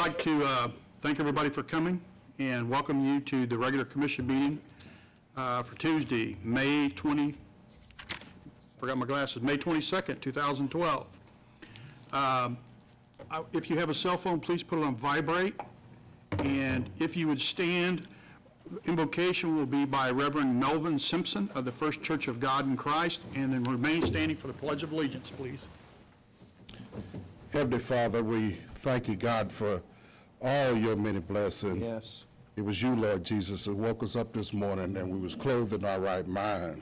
like to thank everybody for coming and welcome you to the regular commission meeting for Tuesday, May 22nd, 2012. If you have a cell phone, please put it on vibrate. And if you would stand, invocation will be by Reverend Melvin Simpson of the First Church of God in Christ, and then remain standing for the Pledge of Allegiance, please. Heavenly Father, we thank you, God, for all your many blessings. Yes. It was you, Lord Jesus, who woke us up this morning and we was clothed in our right mind.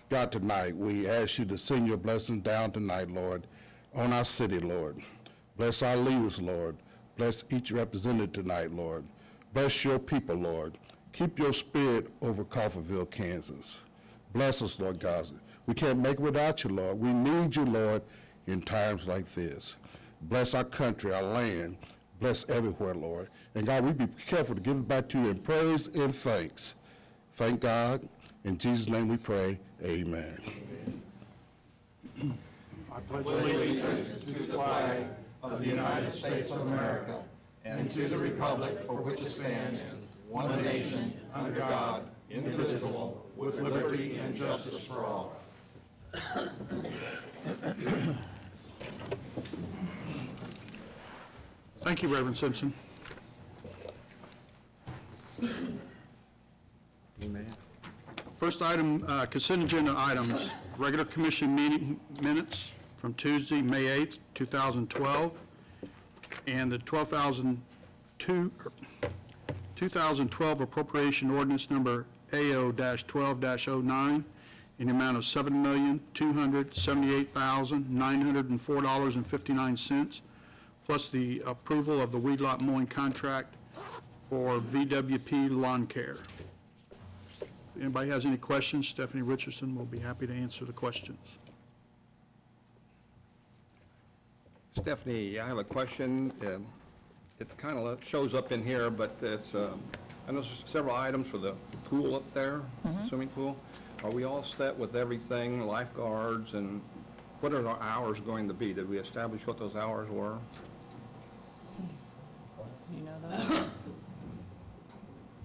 God, tonight we ask you to send your blessings down tonight, Lord, on our city, Lord. Bless our leaders, Lord. Bless each representative tonight, Lord. Bless your people, Lord. Keep your spirit over Coffeyville, Kansas. Bless us, Lord God. We can't make it without you, Lord. We need you, Lord, in times like this. Bless our country, our land. Bless everywhere, Lord. And God, we be careful to give it back to you in praise and thanks. Thank God. In Jesus' name we pray. Amen. I pledge allegiance to the flag of the United States of America and to the republic for which it stands, one nation, under God, indivisible, with liberty and justice for all. Thank you, Reverend Simpson. Amen. First item, consent agenda items, regular commission meeting minutes from Tuesday, May 8th, 2012, and the 2012 appropriation ordinance number AO-12-09 in the amount of $7,278,904.59, plus the approval of the weedlot mowing contract for VWP Lawn Care. If anybody has any questions, Stephanie Richardson will be happy to answer the questions. Stephanie, I have a question. It kind of shows up in here, but it's, I know there's several items for the pool up there, swimming pool. Are we all set with everything, lifeguards, and what are our hours going to be? Did we establish what those hours were? You know that?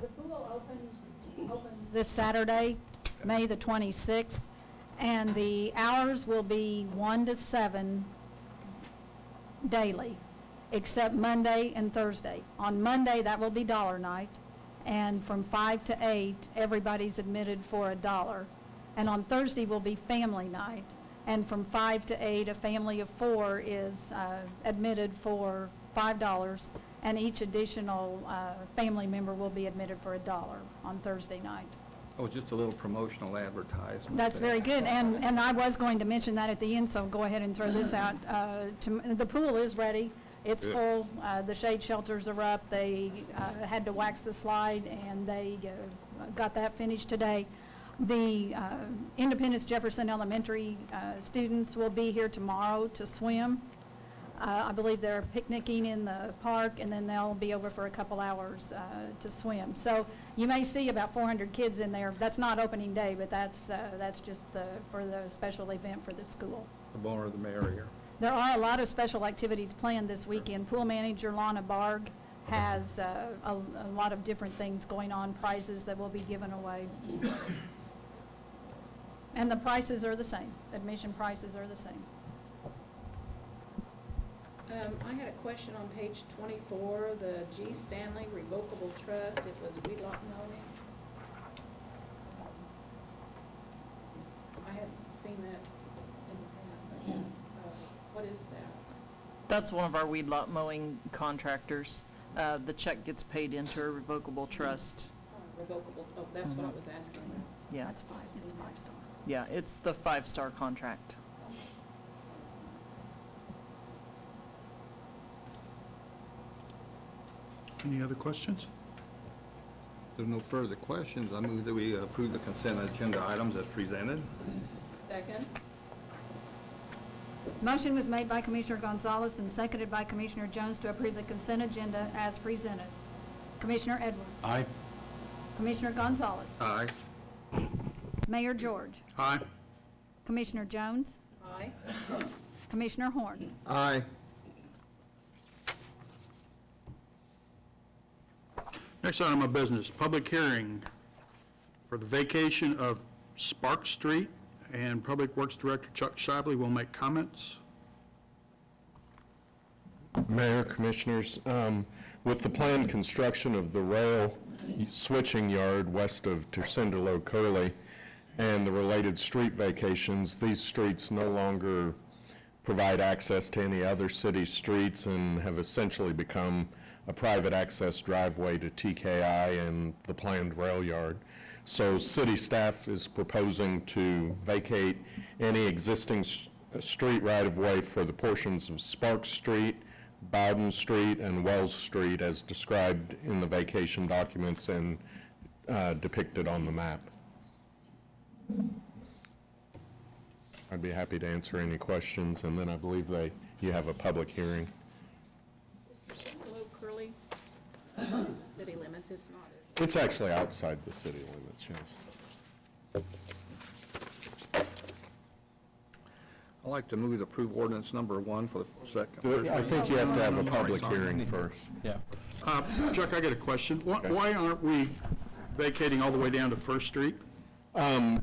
The pool opens this Saturday, May the 26th, and the hours will be 1 to 7 daily, except Monday and Thursday. On Monday, that will be dollar night, and from 5 to 8, everybody's admitted for $1. And on Thursday will be family night, and from 5 to 8, a family of 4 is admitted for $5, and each additional family member will be admitted for $1 on Thursday night. Oh, just a little promotional advertisement. That's very good, and I was going to mention that at the end, so go ahead and throw this out. The pool is ready. It's Good. full. The shade shelters are up. They had to wax the slide, and they got that finished today. The Independence Jefferson Elementary students will be here tomorrow to swim. I believe they're picnicking in the park, and then they'll be over for a couple hours to swim. So you may see about 400 kids in there. That's not opening day, but that's just for the special event for the school. The more the merrier. There are a lot of special activities planned this weekend. Pool manager Lana Barg has a lot of different things going on, prizes that will be given away. And the prices are the same. Admission prices are the same. I had a question on page 24, the G. Stanley Revocable Trust. It was weedlot mowing. I hadn't seen that in the past, I guess. What is that? That's one of our weedlot mowing contractors. The check gets paid into a revocable trust. Revocable, oh, that's what I was asking. Yeah. It's five-star. Yeah, it's the 5-star contract. Any other questions? If there's no further questions, I move that we approve the consent agenda items as presented. Second? Motion was made by Commissioner Gonzalez and seconded by Commissioner Jones to approve the consent agenda as presented. Commissioner Edwards. Aye. Commissioner Gonzalez. Aye. Mayor George. Aye. Commissioner Jones. Aye. Commissioner Horn. Aye. Next item of business, public hearing for the vacation of Spark Street, and Public Works Director Chuck Shively will make comments. Mayor, Commissioners, with the planned construction of the rail switching yard west of Tercinderlo Curley and the related street vacations, these streets no longer provide access to any other city streets and have essentially become a private access driveway to TKI and the planned rail yard. So city staff is proposing to vacate any existing street right-of-way for the portions of Sparks Street, Bowden Street, and Wells Street as described in the vacation documents and depicted on the map. I'd be happy to answer any questions, and then I believe you have a public hearing. Is Tercinderlo Curley city limits? It's not, is it? It's actually outside the city limits, yes. I'd like to move to approve ordinance number 1 for the second. I think you have to have a public hearing first. Yeah. Chuck, I got a question. Why aren't we vacating all the way down to First Street?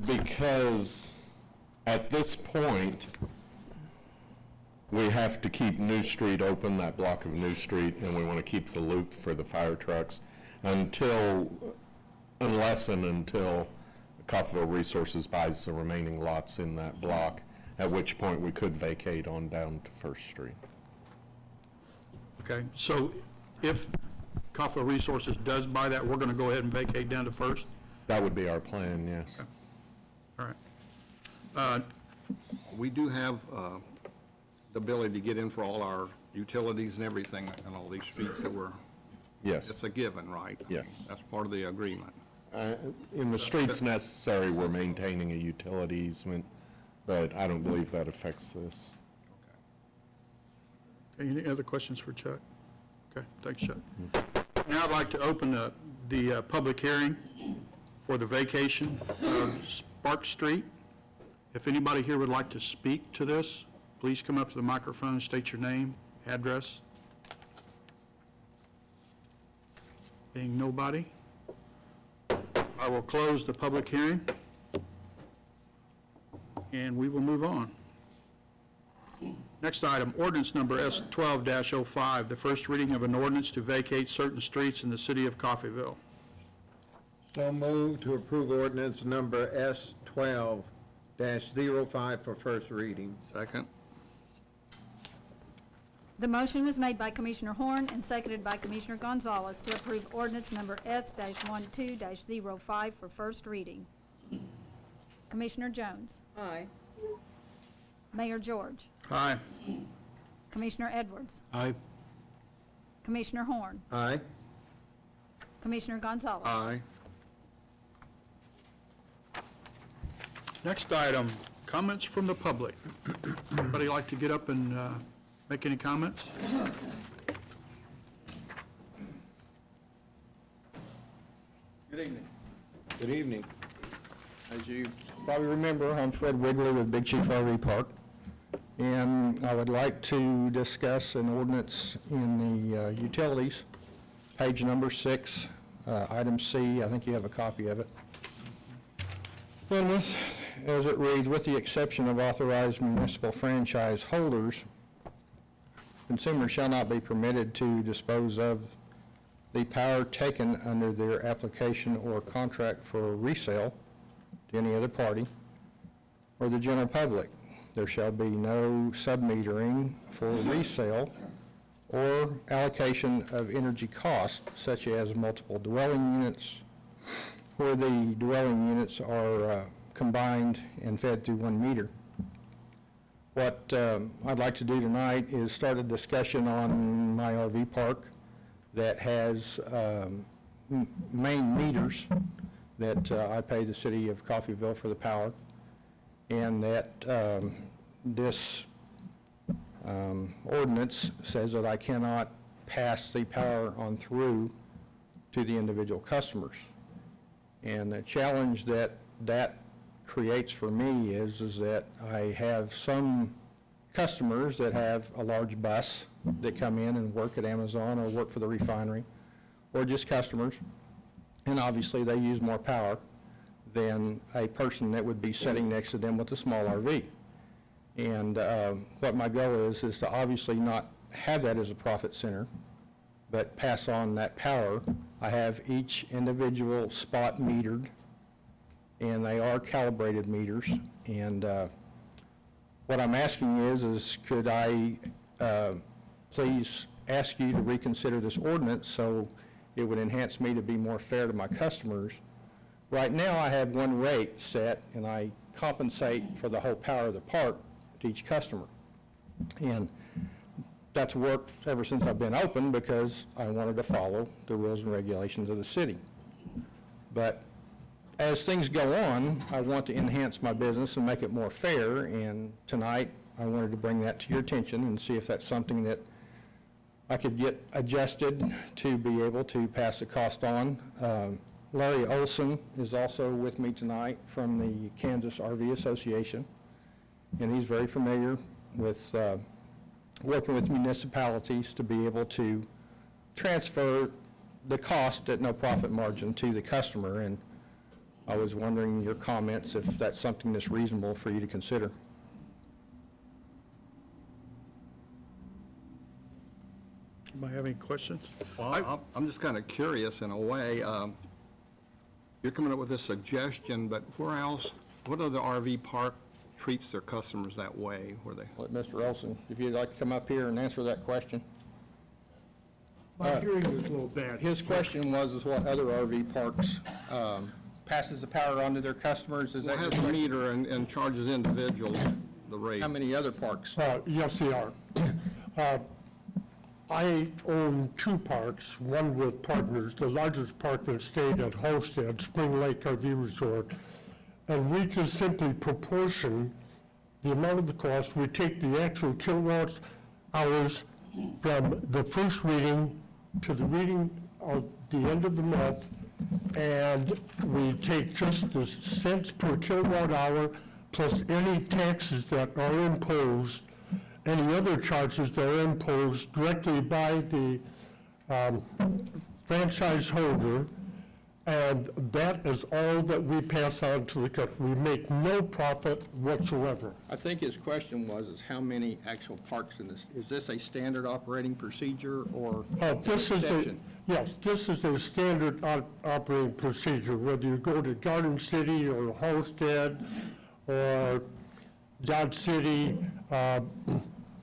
Because at this point, we have to keep New Street open, that block of New Street, and we want to keep the loop for the fire trucks unless and until Coffeyville Resources buys the remaining lots in that block, at which point we could vacate on down to First Street. Okay, so if Coffeyville Resources does buy that, we're going to go ahead and vacate down to First? That would be our plan, yes. All right. We do have the ability to get in for all our utilities and everything on all these streets that were, Yes, it's a given, right? yes. That's part of the agreement. In the streets necessary, we're maintaining a utility easement, but I don't believe that affects this. Okay, any other questions for Chuck? Okay, thanks, Chuck. Now I'd like to open the public hearing for the vacation of Spark Street. If anybody here would like to speak to this, please come up to the microphone and state your name, address. Being nobody, I will close the public hearing, and we will move on. Next item, ordinance number S12-05, the first reading of an ordinance to vacate certain streets in the city of Coffeyville. So moved to approve ordinance number S12-05 for first reading. Second? The motion was made by Commissioner Horn and seconded by Commissioner Gonzalez to approve ordinance number S-12-05 for first reading. Commissioner Jones. Aye. Mayor George. Aye. Commissioner Edwards. Aye. Commissioner Horn. Aye. Commissioner Gonzalez. Aye. Next item, comments from the public. Anybody like to get up and make any comments? Good evening. Good evening. As you probably remember, I'm Fred Wigley with Big Chief RV Park, and I would like to discuss an ordinance in the utilities, page number 6, item C. I think you have a copy of it. And as it reads, with the exception of authorized municipal franchise holders, consumers shall not be permitted to dispose of the power taken under their application or contract for resale to any other party or the general public. There shall be no submetering for resale or allocation of energy costs, such as multiple dwelling units, where the dwelling units are combined and fed through one meter. What I'd like to do tonight is start a discussion on my RV park that has main meters that I pay the city of Coffeyville for the power, and that this ordinance says that I cannot pass the power on through to the individual customers. And the challenge that creates for me is that I have some customers that have a large bus that come in and work at Amazon or work for the refinery or just customers. And obviously, they use more power than a person that would be sitting next to them with a small RV. And what my goal is to obviously not have that as a profit center, but pass on that power. I have each individual spot metered, and they are calibrated meters. And what I'm asking is could I please ask you to reconsider this ordinance so it would enhance me to be more fair to my customers? Right now, I have one rate set, and I compensate for the whole power of the park to each customer. And that's worked ever since I've been open because I wanted to follow the rules and regulations of the city. But as things go on, I want to enhance my business and make it more fair, and tonight I wanted to bring that to your attention and see if that's something that I could get adjusted to be able to pass the cost on. Larry Olson is also with me tonight from the Kansas RV Association, and he's very familiar with working with municipalities to be able to transfer the cost at no profit margin to the customer. And I was wondering your comments if that's something that's reasonable for you to consider. Anybody have any questions? Well, I'm just kind of curious in a way. You're coming up with this suggestion, but where else, what other RV park treats their customers that way? Where they? Let Mr. Olson, if you'd like to come up here and answer that question. My hearing is a little bad. His question was is what other RV parks passes the power on to their customers? Is Well, that it has a meter and charges individuals the rate. how many other parks? Yes, they are. I own 2 parks, one with partners, the largest park in the state at Homestead, Spring Lake RV Resort. And we just simply proportion the amount of the cost. We take the actual kilowatt hours from the first reading to the reading of the end of the month, and we take just the cents per kilowatt hour plus any taxes that are imposed, any other charges that are imposed directly by the franchise holder, and that is all that we pass on to the customer. We make no profit whatsoever. I think his question was is how many actual parks in this, is this a standard operating procedure or This is exception? yes, this is a standard operating procedure, whether you go to Garden City or Homestead or Dodge City.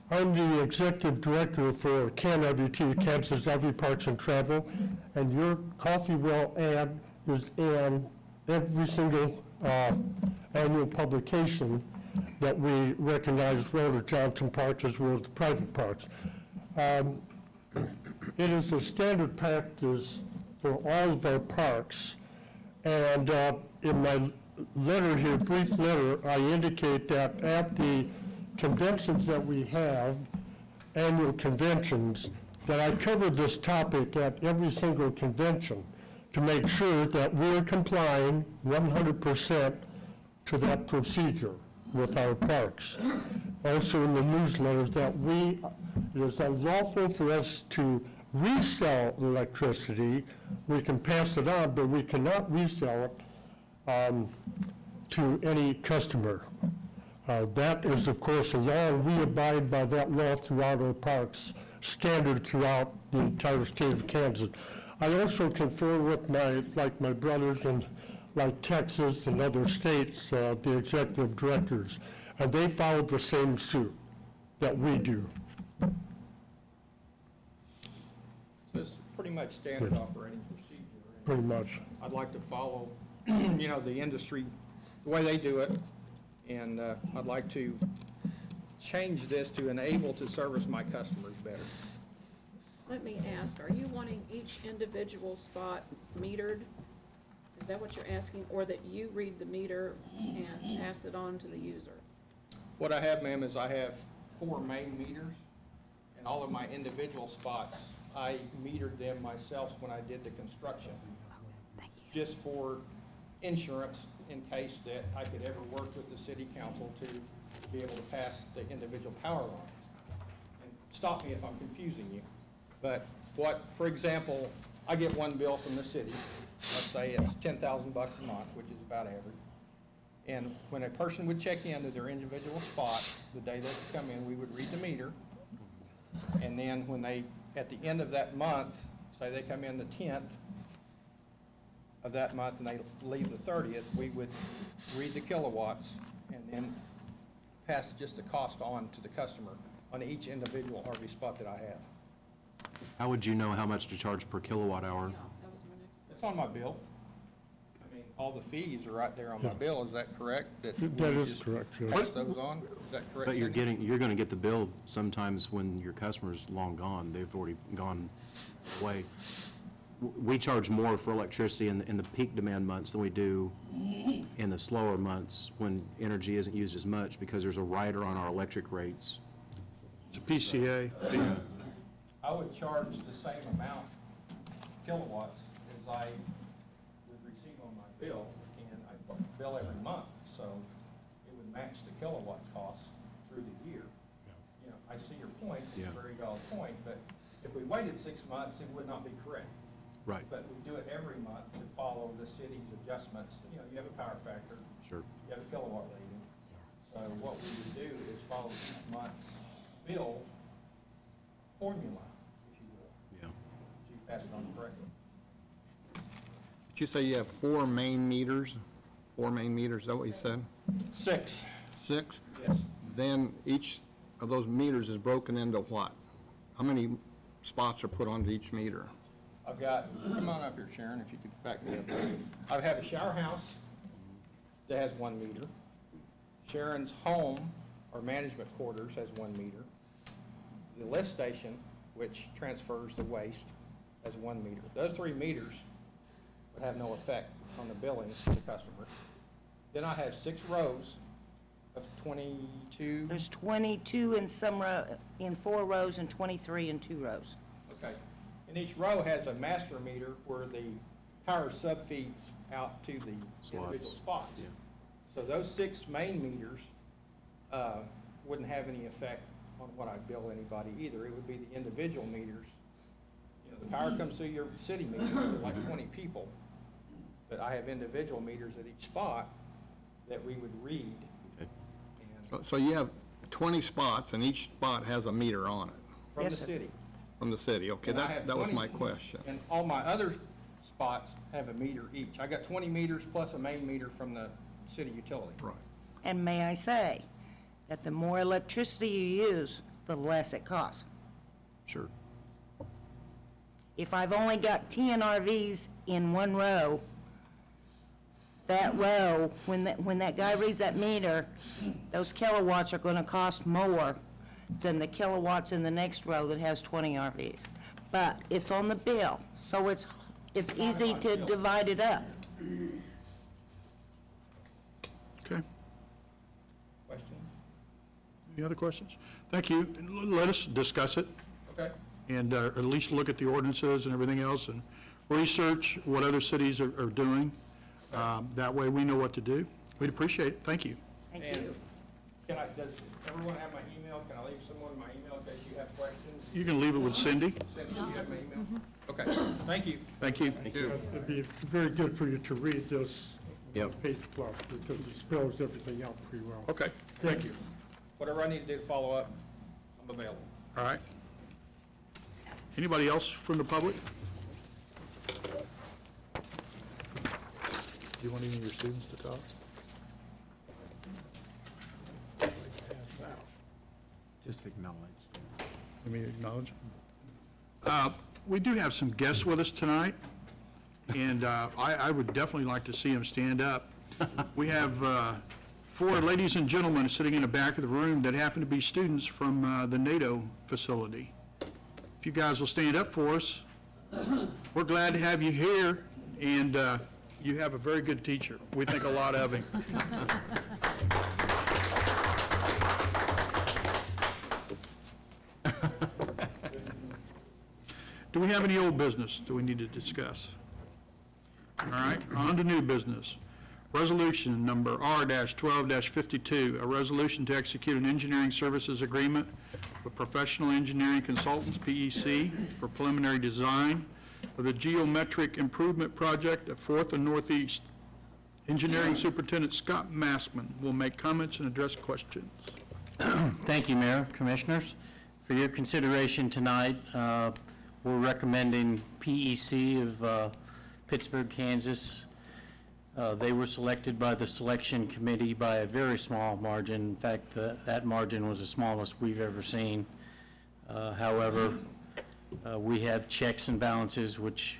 I'm the executive director for CAN-RVT, Kansas RV Parks and Travel, and your Coffee Well ad is in every single annual publication that we recognize Roller Johnson Park as well as the private parks. It is a standard practice for all of our parks, and in my letter here, brief letter, I indicate that at the conventions that we have, annual conventions, that I cover this topic at every single convention to make sure that we're complying 100% to that procedure with our parks. Also in the newsletters that it is unlawful for us to resell electricity. We can pass it on, but we cannot resell it to any customer. That is, of course, a law, and we abide by that law throughout our parks, standard throughout the entire state of Kansas. I also confer with my brothers in like Texas and other states, the executive directors, and they follow the same suit that we do. So it's pretty much standard operating procedure. Pretty much. I'd like to follow, the industry, the way they do it, and I'd like to change this to enable to service my customers better. Let me ask, are you wanting each individual spot metered? Is that what you're asking, or that you read the meter and pass it on to the user? What I have, ma'am, is I have 4 main meters, and all of my individual spots, I metered them myself when I did the construction. Just for insurance, in case that I could ever work with the city council to be able to pass the individual power lines. And stop me if I'm confusing you. But for example, I get one bill from the city, let's say it's $10,000 a month, which is about average. And when a person would check into their individual spot, the day they would come in, we would read the meter. And then when they, at the end of that month, say they come in the 10th of that month and they leave the 30th, we would read the kilowatts and then pass just the cost on to the customer on each individual RV spot that I have. How would you know how much to charge per kilowatt hour? Yeah, that was my next question. It's on my bill. I mean, all the fees are right there on my bill, is that correct? That we is just correct, yes. Push those on, is that correct? But you're Cindy? you're gonna get the bill sometimes when your customer's long gone, they've already gone away. We charge more for electricity in the peak demand months than we do in the slower months when energy isn't used as much because there's a rider on our electric rates. It's a PCA. I would charge the same amount kilowatts as I would receive on my bill, and I bill every month, so it would match the kilowatt cost through the year. You know, I see your point, it's Yeah. a very valid point, but if we waited 6 months, it would not be correct. Right. But we do it every month to follow the city's adjustments. You know, you have a power factor, Sure. you have a kilowatt rating. So what we would do is follow each month's bill formula, if you will. Yeah. You pass it on correctly. Did you say you have 4 main meters? 4 main meters, is that what you said? 6. 6? Yes. Then each of those meters is broken into what? How many spots are put onto each meter? I've got, come on up here, Sharon, if you could back me up. I have a shower house that has 1 meter. Sharon's home, or management quarters, has 1 meter. The lift station, which transfers the waste, has 1 meter. Those 3 meters would have no effect on the billing to the customer. Then I have 6 rows of 22. There's 22 in some in 4 rows and 23 in 2 rows. Okay. And each row has a master meter where the power subfeeds out to the individual spots. Yeah. So those 6 main meters wouldn't have any effect on what I bill anybody either. It would be the individual meters. You know, the power comes through your city meter, like 20 people, but I have individual meters at each spot that we would read. Okay. And So you have 20 spots, and each spot has a meter on it from the Yes, sir. city. from the city. Okay, And I have that was 20 my question. And all my other spots have a meter each. I got 20 meters plus a main meter from the city utility. Right. And may I say that the more electricity you use, the less it costs. Sure. If I've only got 10 RVs in 1 row, that row, when that guy reads that meter, those kilowatts are gonna cost more than the kilowatts in the next row that has 20 RVs. But it's on the bill, so it's easy to divide it up. Okay. Questions? Any other questions? Thank you. Let us discuss it Okay. and at least look at the ordinances and everything else and research what other cities are doing. That way we know what to do. We'd appreciate it. Thank you. Thank And you. does everyone have my email? Can I leave someone my email in case you have questions? You can leave it with Cindy. Cindy, do you have my email? Okay, thank you. Thank you. It'd be very good for you to read this Yep. page plus, because it spells everything out pretty well. Okay, thank you. Whatever I need to do to follow up, I'm available. All right. Anybody else from the public? Do you want any of your students to talk? Just acknowledge. Let me acknowledge. We do have some guests with us tonight, and I would definitely like to see them stand up. We have 4 ladies and gentlemen sitting in the back of the room that happen to be students from the NATO facility. If you guys will stand up for us, we're glad to have you here, and you have a very good teacher. We think a lot of him. Do we have any old business that we need to discuss? All right, on to new business. Resolution number R-12-52, a resolution to execute an engineering services agreement with Professional Engineering Consultants, PEC, for preliminary design of the Geometric Improvement Project at 4th and Northeast. Engineering Superintendent Scott Massman will make comments and address questions. Thank you, Mayor, Commissioners. For your consideration tonight, we're recommending PEC of Pittsburgh, Kansas. They were selected by the selection committee by a very small margin. In fact, that margin was the smallest we've ever seen. However, we have checks and balances which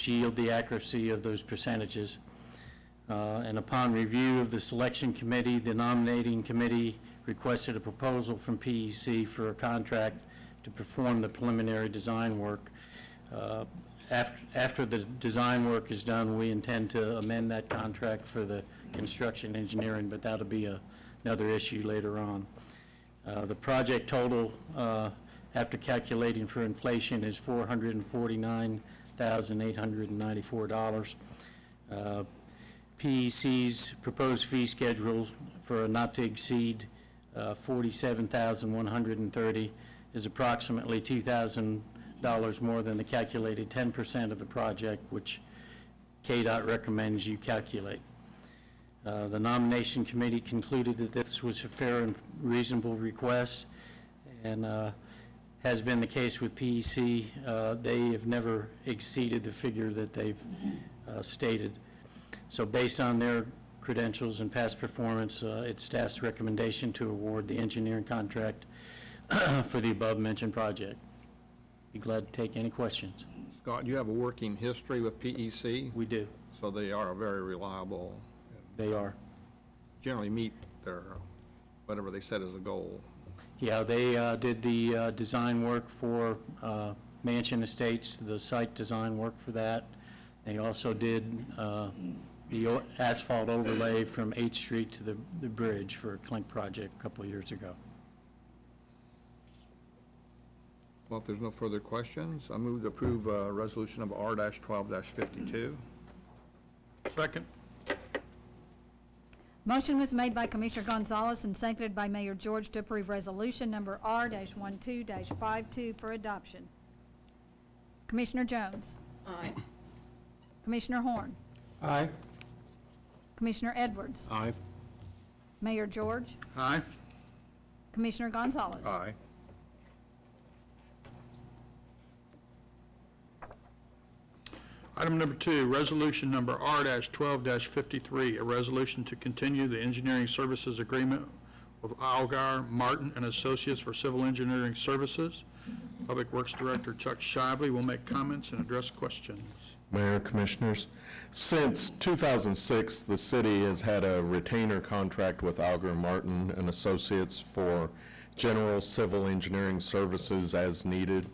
yield the accuracy of those percentages. And upon review of the selection committee, the nominating committee requested a proposal from PEC for a contract to perform the preliminary design work. After the design work is done, we intend to amend that contract for the construction engineering, but that'll be another issue later on. The project total, after calculating for inflation, is $449,894. PEC's proposed fee schedule for a not to exceed $47,130 is approximately $2,000 more than the calculated 10% of the project, which KDOT recommends you calculate. The nomination committee concluded that this was a fair and reasonable request, and has been the case with PEC. They have never exceeded the figure that they've stated. So based on their credentials and past performance, it's staff's recommendation to award the engineering contract for the above-mentioned project. Be glad to take any questions. Scott, you have a working history with PEC? We do. So they are very reliable. They are. Generally meet their, whatever they set as a goal. Yeah, they did the design work for Mansion Estates, the site design work for that. They also did the asphalt overlay from 8th Street to the bridge for a Clink project a couple of years ago. Well, if there's no further questions, I move to approve resolution number R-12-52. Second. Motion was made by Commissioner Gonzalez and seconded by Mayor George to approve resolution number R-12-52 for adoption. Commissioner Jones? Aye. Commissioner Horn? Aye. Commissioner Edwards? Aye. Mayor George? Aye. Commissioner Gonzalez? Aye. Item number 2, resolution number R-12-53, a resolution to continue the engineering services agreement with Algar, Martin and Associates for civil engineering services. Public Works Director Chuck Shibley will make comments and address questions. Mayor, Commissioners, since 2006, the city has had a retainer contract with Algar Martin and Associates for general civil engineering services as needed.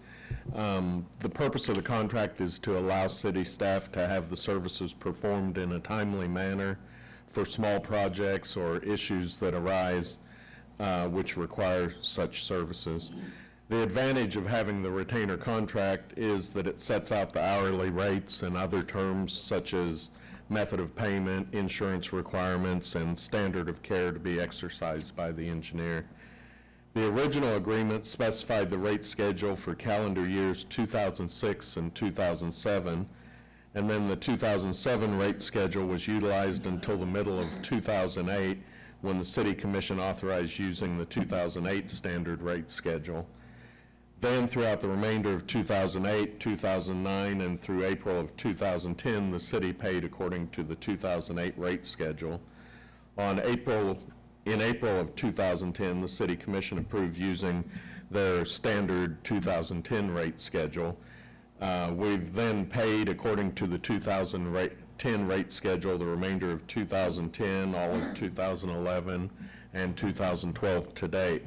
The purpose of the contract is to allow city staff to have the services performed in a timely manner for small projects or issues that arise which require such services. The advantage of having the retainer contract is that it sets out the hourly rates and other terms such as method of payment, insurance requirements, and standard of care to be exercised by the engineer. The original agreement specified the rate schedule for calendar years 2006 and 2007, and then the 2007 rate schedule was utilized until the middle of 2008 when the City Commission authorized using the 2008 standard rate schedule. Then throughout the remainder of 2008, 2009, and through April of 2010, the city paid according to the 2008 rate schedule. In April of 2010, the City Commission approved using their standard 2010 rate schedule. We've then paid according to the 2010 rate schedule the remainder of 2010, all of 2011, and 2012 to date.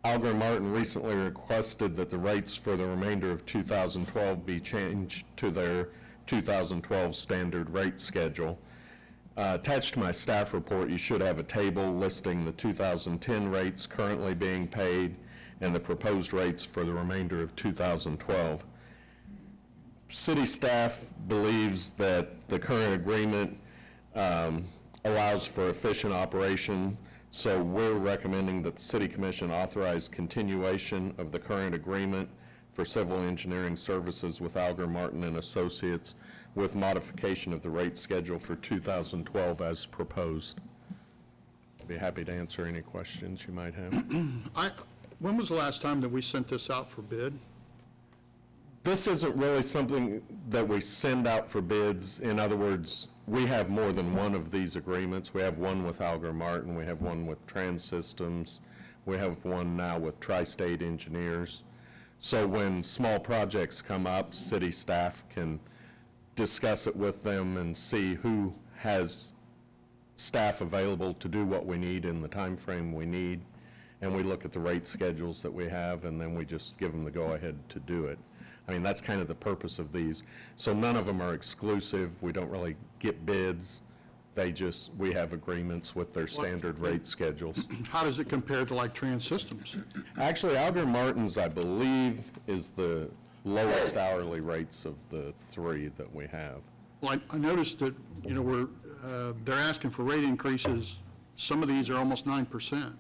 Algar Martin recently requested that the rates for the remainder of 2012 be changed to their 2012 standard rate schedule. Attached to my staff report, you should have a table listing the 2010 rates currently being paid and the proposed rates for the remainder of 2012. City staff believes that the current agreement allows for efficient operation, so we're recommending that the City Commission authorize continuation of the current agreement for civil engineering services with Alger Martin and Associates with modification of the rate schedule for 2012 as proposed. I'd be happy to answer any questions you might have. When was the last time that we sent this out for bid? This isn't really something that we send out for bids. In other words, we have more than one of these agreements. We have one with Alger Martin, we have one with Trans Systems, we have one now with Tri-State Engineers. So when small projects come up, city staff can discuss it with them and see who has staff available to do what we need in the time frame we need. And we look at the rate schedules that we have, and then we just give them the go-ahead to do it. I mean, that's kind of the purpose of these. So none of them are exclusive. We don't really get bids. We have agreements with their standard rate schedules. How does it compare to like Trans Systems? Actually, Alger Martin's, I believe, is the lowest hourly rates of the three that we have. Well, I noticed that, they're asking for rate increases. Some of these are almost 9%.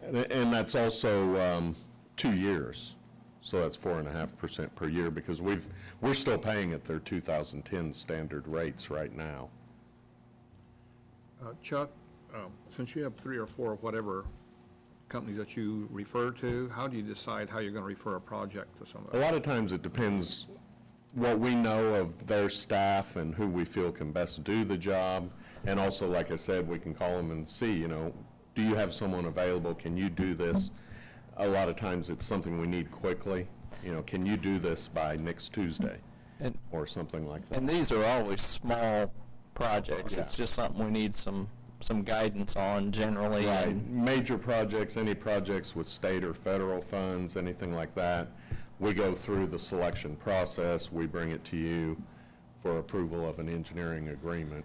And that's also 2 years. So that's 4.5% per year, because we're still paying at their 2010 standard rates right now. Chuck, since you have 3 or 4 whatever companies that you refer to, how do you decide how you're going to refer a project to somebody? A lot of times it depends what we know of their staff and who we feel can best do the job. And also, like I said, we can call them and see, do you have someone available? Can you do this? A lot of times it's something we need quickly. Can you do this by next Tuesday? Or something like that. And these are always small projects. Yeah. It's just something we need some guidance on generally. Right. Major projects, any projects with state or federal funds, anything like that, we go through the selection process. We bring it to you for approval of an engineering agreement.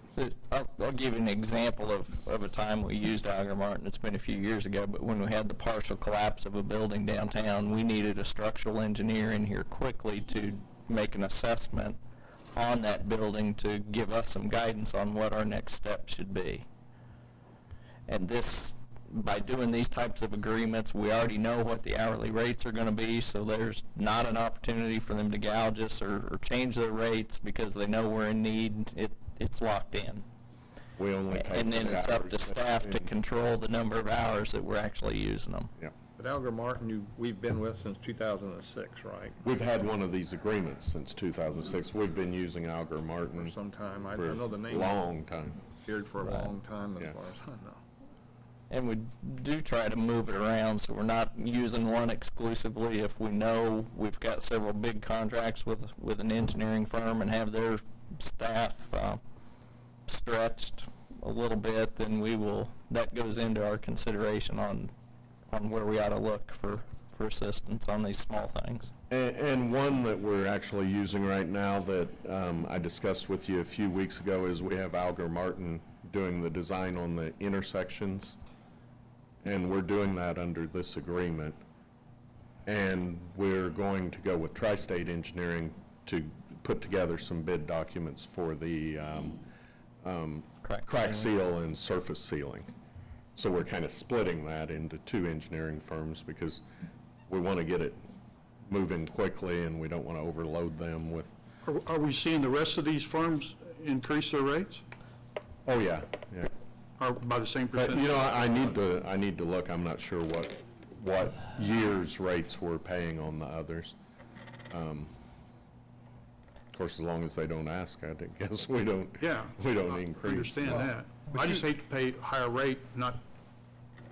I'll give you an example of a time we used Alger Martin. It's been a few years ago, but when we had the partial collapse of a building downtown, we needed a structural engineer in here quickly to make an assessment on that building to give us some guidance on what our next step should be. And by doing these types of agreements, we already know what the hourly rates are going to be, so there's not an opportunity for them to gouge us or change their rates because they know we're in need. It's locked in. We only pay and then for the it's up hours to staff to control the number of hours that we're actually using them. Yeah. But Alger Martin, we've been with since 2006, right? We've had one of these agreements since 2006. We've been using Alger Martin For some time. I for know the name. a long time. Here for a long time, as Yeah. far as I know. And we do try to move it around, so we're not using one exclusively. If we know we've got several big contracts with an engineering firm and have their staff stretched a little bit, then that goes into our consideration on where we ought to look for assistance on these small things. And one that we're actually using right now that I discussed with you a few weeks ago is we have Alger Martin doing the design on the intersections. And we're doing that under this agreement. And we're going to go with Tri-State Engineering to put together some bid documents for the crack seal and surface sealing. So we're kind of splitting that into 2 engineering firms because we want to get it moving quickly and we don't want to overload them with. Are we seeing the rest of these firms increase their rates? Oh, yeah, yeah. Or by the same But, percentage? I need to look. I'm not sure what year's rates we're paying on the others. Of course, as long as they don't ask, I guess we don't. Yeah. We don't I increase. understand that. I just hate to pay a higher rate, not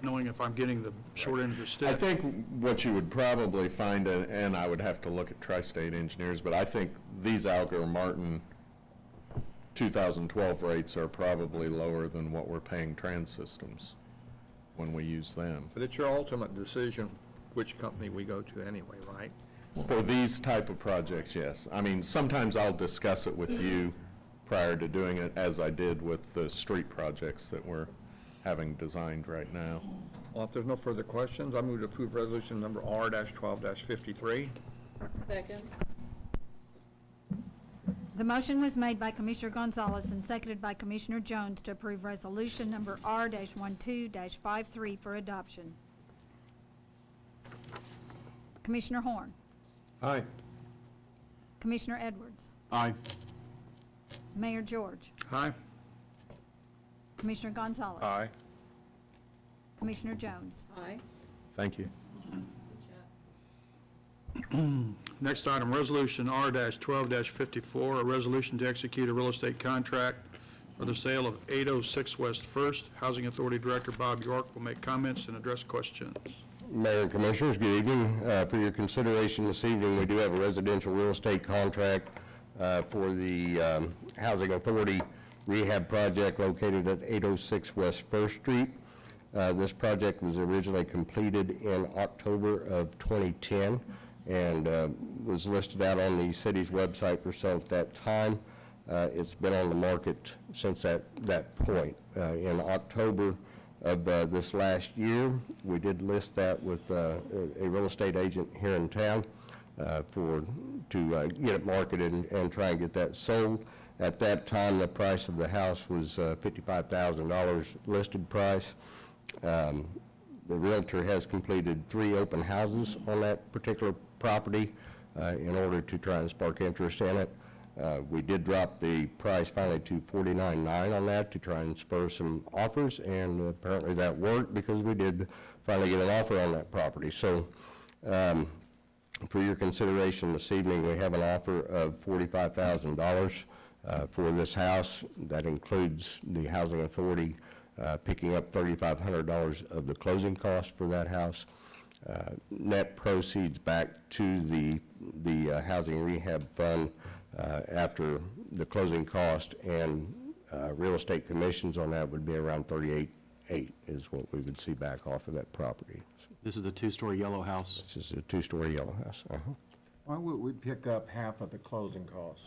knowing if I'm getting the short end of the stick. I think what you would probably find, and I would have to look at Tri-State Engineers, but I think these Alger Martin 2012 rates are probably lower than what we're paying Trans Systems when we use them. But it's your ultimate decision which company we go to anyway, right? For these type of projects, yes. I mean, sometimes I'll discuss it with you prior to doing it, as I did with the street projects that we're having designed right now. Well, if there's no further questions, I move to approve resolution number R-12-53. Second. The motion was made by Commissioner Gonzalez and seconded by Commissioner Jones to approve resolution number R-12-53 for adoption. Commissioner Horn, Aye. Commissioner Edwards, Aye. Mayor George, Aye. Commissioner Gonzalez. Aye. Commissioner Jones. Aye. Thank you. Next item, Resolution R-12-54, a resolution to execute a real estate contract for the sale of 806 West First. Housing Authority Director Bob York will make comments and address questions. Mayor and Commissioners, good evening. For your consideration this evening, we do have a residential real estate contract for the Housing Authority rehab project located at 806 West First Street. This project was originally completed in October of 2010 and was listed out on the city's website for sale at that time. It's been on the market since that point. In October of this last year, we did list that with a real estate agent here in town to get it marketed and try and get that sold. At that time, the price of the house was $55,000 listed price. The realtor has completed 3 open houses on that particular property in order to try and spark interest in it. We did drop the price finally to $49,900 on that to try and spur some offers, and apparently that worked because we did finally get an offer on that property. So for your consideration this evening, we have an offer of $45,000 for this house. That includes the Housing Authority picking up $3,500 of the closing cost for that house. Net proceeds back to the Housing Rehab Fund after the closing cost and real estate commissions on that would be around $38,800 is what we would see back off of that property. This is the two-story yellow house? This is a 2-story yellow house. Why would we pick up half of the closing costs?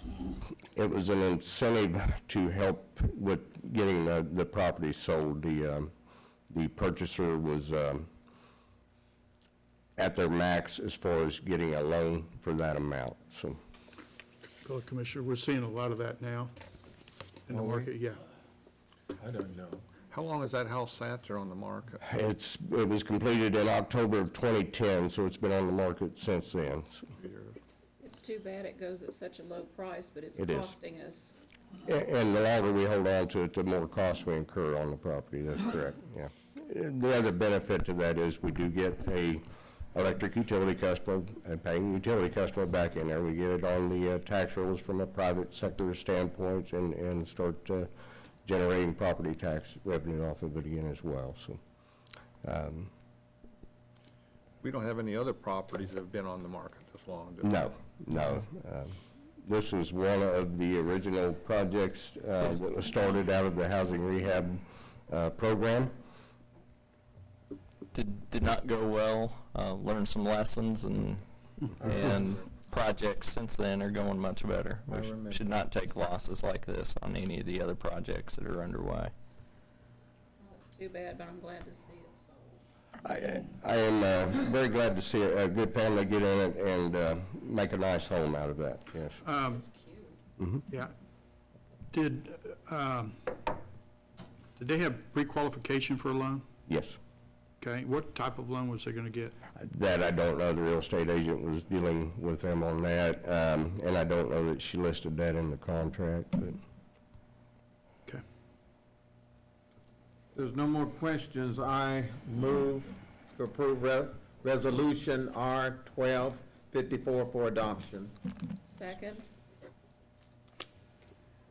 It was an incentive to help with getting the property sold. The purchaser was at their max as far as getting a loan for that amount. So, Bill, Commissioner, we're seeing a lot of that now in the market, yeah. I don't know. How long has that house sat there on the market? it was completed in October of 2010, so it's been on the market since then. So. It's too bad it goes at such a low price, but it's It is. costing us. And the longer we hold on to it, the more costs we incur on the property. That's correct, yeah. The other benefit to that is we do get a electric utility customer, and paying utility customer back in there. We get it on the tax rolls from a private sector standpoint and start generating property tax revenue off of it again as well. So, We don't have any other properties that have been on the market this long, do we? No. This was one of the original projects that was started out of the housing rehab program. Did not go well. Learned some lessons, and projects since then are going much better. We should not take losses like this on any of the other projects that are underway. Well, it's too bad, but I'm glad to see it sold. I am very glad to see a good family get in it and make a nice home out of that, yes. It's cute. Yeah. Did they have pre-qualification for a loan? Yes. Okay, what type of loan was they going to get? That I don't know. The real estate agent was dealing with them on that, and I don't know that she listed that in the contract, but. Okay. There's no more questions. I move to approve Resolution R-1254 for adoption. Second?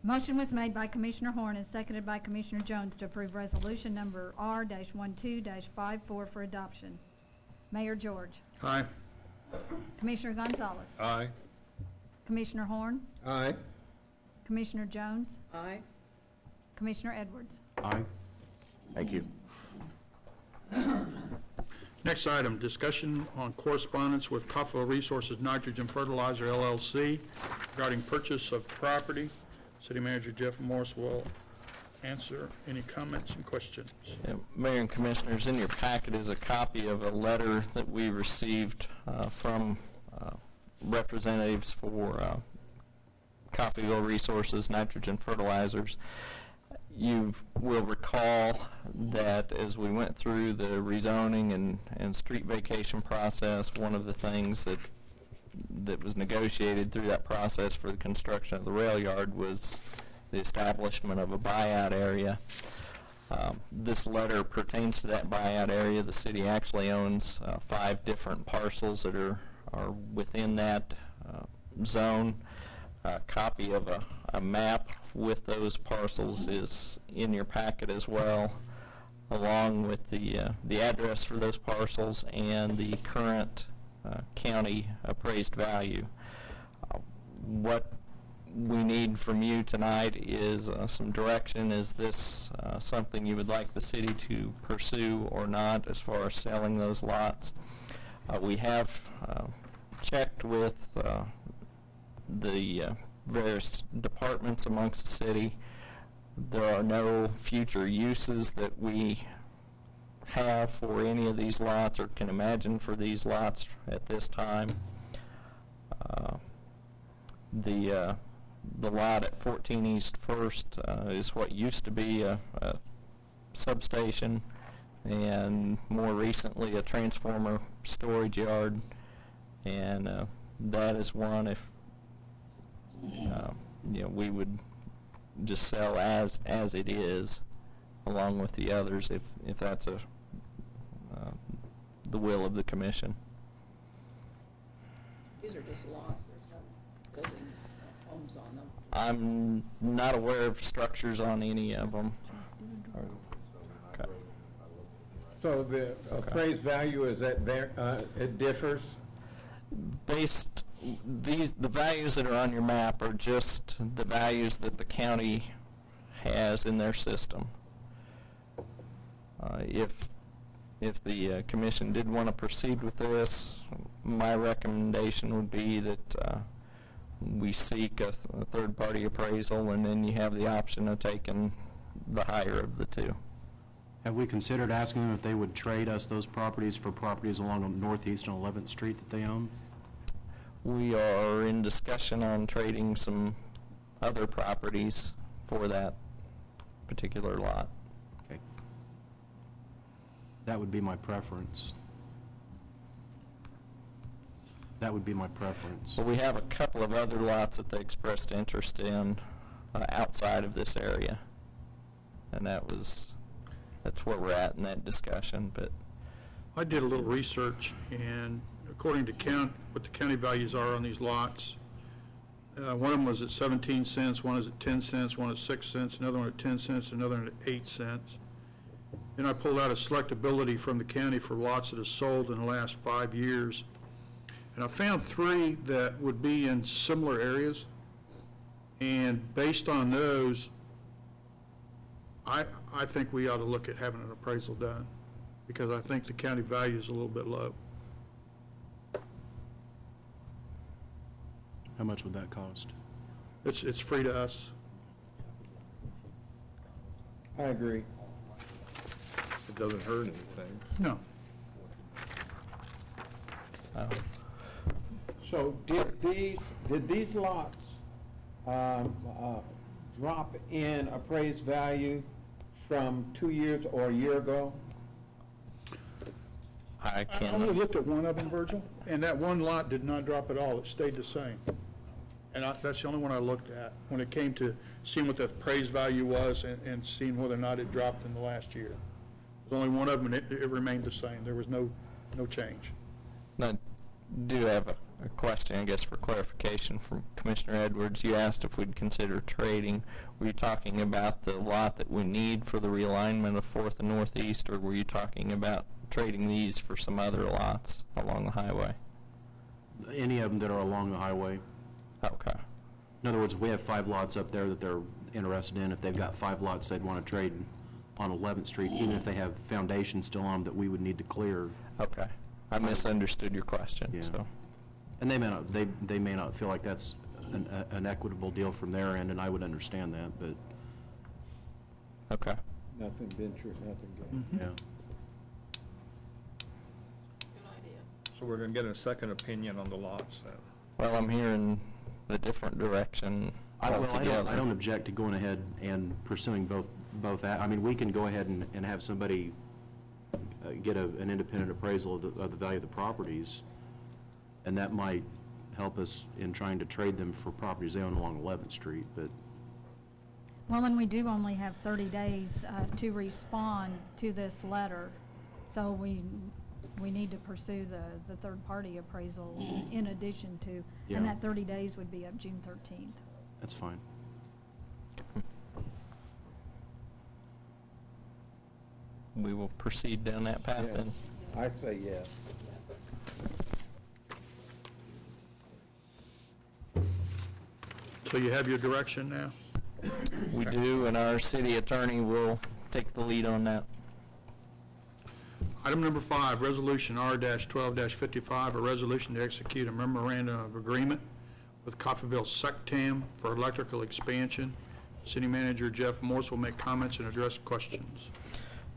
Motion was made by Commissioner Horn and seconded by Commissioner Jones to approve resolution number R-12-54 for adoption. Mayor George. Aye. Commissioner Gonzalez. Aye. Commissioner Horn. Aye. Commissioner Jones. Aye. Commissioner Edwards. Aye. Thank you. Next item, discussion on correspondence with Coffeyville Resources Nitrogen Fertilizer LLC regarding purchase of property. City Manager Jeff Morris will answer any comments and questions. Yeah, Mayor and Commissioners, in your packet is a copy of a letter that we received from representatives for Coffeyville Resources Nitrogen Fertilizers. You will recall that as we went through the rezoning and street vacation process, one of the things that that was negotiated through that process for the construction of the rail yard was the establishment of a buyout area. This letter pertains to that buyout area. The city actually owns 5 different parcels that are within that zone. A copy of a map with those parcels is in your packet as well, along with the address for those parcels and the current county appraised value. What we need from you tonight is some direction. Is this something you would like the city to pursue or not as far as selling those lots? We have checked with the various departments amongst the city. There are no future uses that we have for any of these lots or can imagine for these lots at this time. The lot at 14 East First is what used to be a substation, and more recently a transformer storage yard, and that is one if we would just sell as it is, along with the others, if that's the will of the commission. These are just lots, there's no buildings, homes on them. I'm not aware of structures on any of them. Okay. So the appraised value is that there, it differs? The values that are on your map are just the values that the county has in their system. If the commission did want to proceed with this, my recommendation would be that we seek a third-party appraisal, and then you have the option of taking the higher of the two. Have we considered asking them if they would trade us those properties for properties along Northeast and 11th Street that they own? We are in discussion on trading some other properties for that particular lot. Okay. That would be my preference. That would be my preference. Well, we have a couple of other lots that they expressed interest in outside of this area, and that's where we're at in that discussion. But I did a little research, and according to what the county values are on these lots, one of them was at 17 cents, one is at 10 cents, one at 6 cents, another one at 10 cents, another one at 8 cents. Then I pulled out a selectability from the county for lots that have sold in the last 5 years. And I found 3 that would be in similar areas. And based on those, I think we ought to look at having an appraisal done, because I think the county value is a little bit low. How much would that cost? It's free to us. I agree. It doesn't hurt anything. No. So did these lots drop in appraised value from 2 years or a year ago? I I only looked at one of them, Virgil, and that one lot did not drop at all. It stayed the same. And that's the only one I looked at when it came to seeing what the appraised value was and seeing whether or not it dropped in the last year. There's only one of them, and it remained the same. There was no change. Now, do have a question, I guess, for clarification from Commissioner Edwards. You asked if we'd consider trading. Were you talking about the lot that we need for the realignment of 4th and Northeast, or were you talking about trading these for some other lots along the highway? Any of them that are along the highway. Okay. In other words, if we have 5 lots up there that they're interested in, if they've got 5 lots they'd want to trade on 11th Street, even if they have foundations still on them that we would need to clear. Okay. I misunderstood your question. Yeah. So. And they may not feel like that's an equitable deal from their end, and I would understand that, but. Okay. Nothing ventured, nothing gained. Yeah. Good idea. So we're going to get a second opinion on the lots then. Well, I'm hearing a different direction altogether. I don't object to going ahead and pursuing both. I mean, we can go ahead and have somebody get an independent appraisal of the value of the properties, and that might help us in trying to trade them for properties they own along 11th Street, but Well, and we do only have 30 days to respond to this letter, so we need to pursue the third-party appraisal in addition to, Yeah. and that 30 days would be up June 13th. that's fine. We will proceed down that path then. I'd say yes. So you have your direction now? We do, and our city attorney will take the lead on that. Item number 5, Resolution R-12-55, a resolution to execute a memorandum of agreement with Coffeyville Sectam for electrical expansion. City Manager Jeff Morse will make comments and address questions.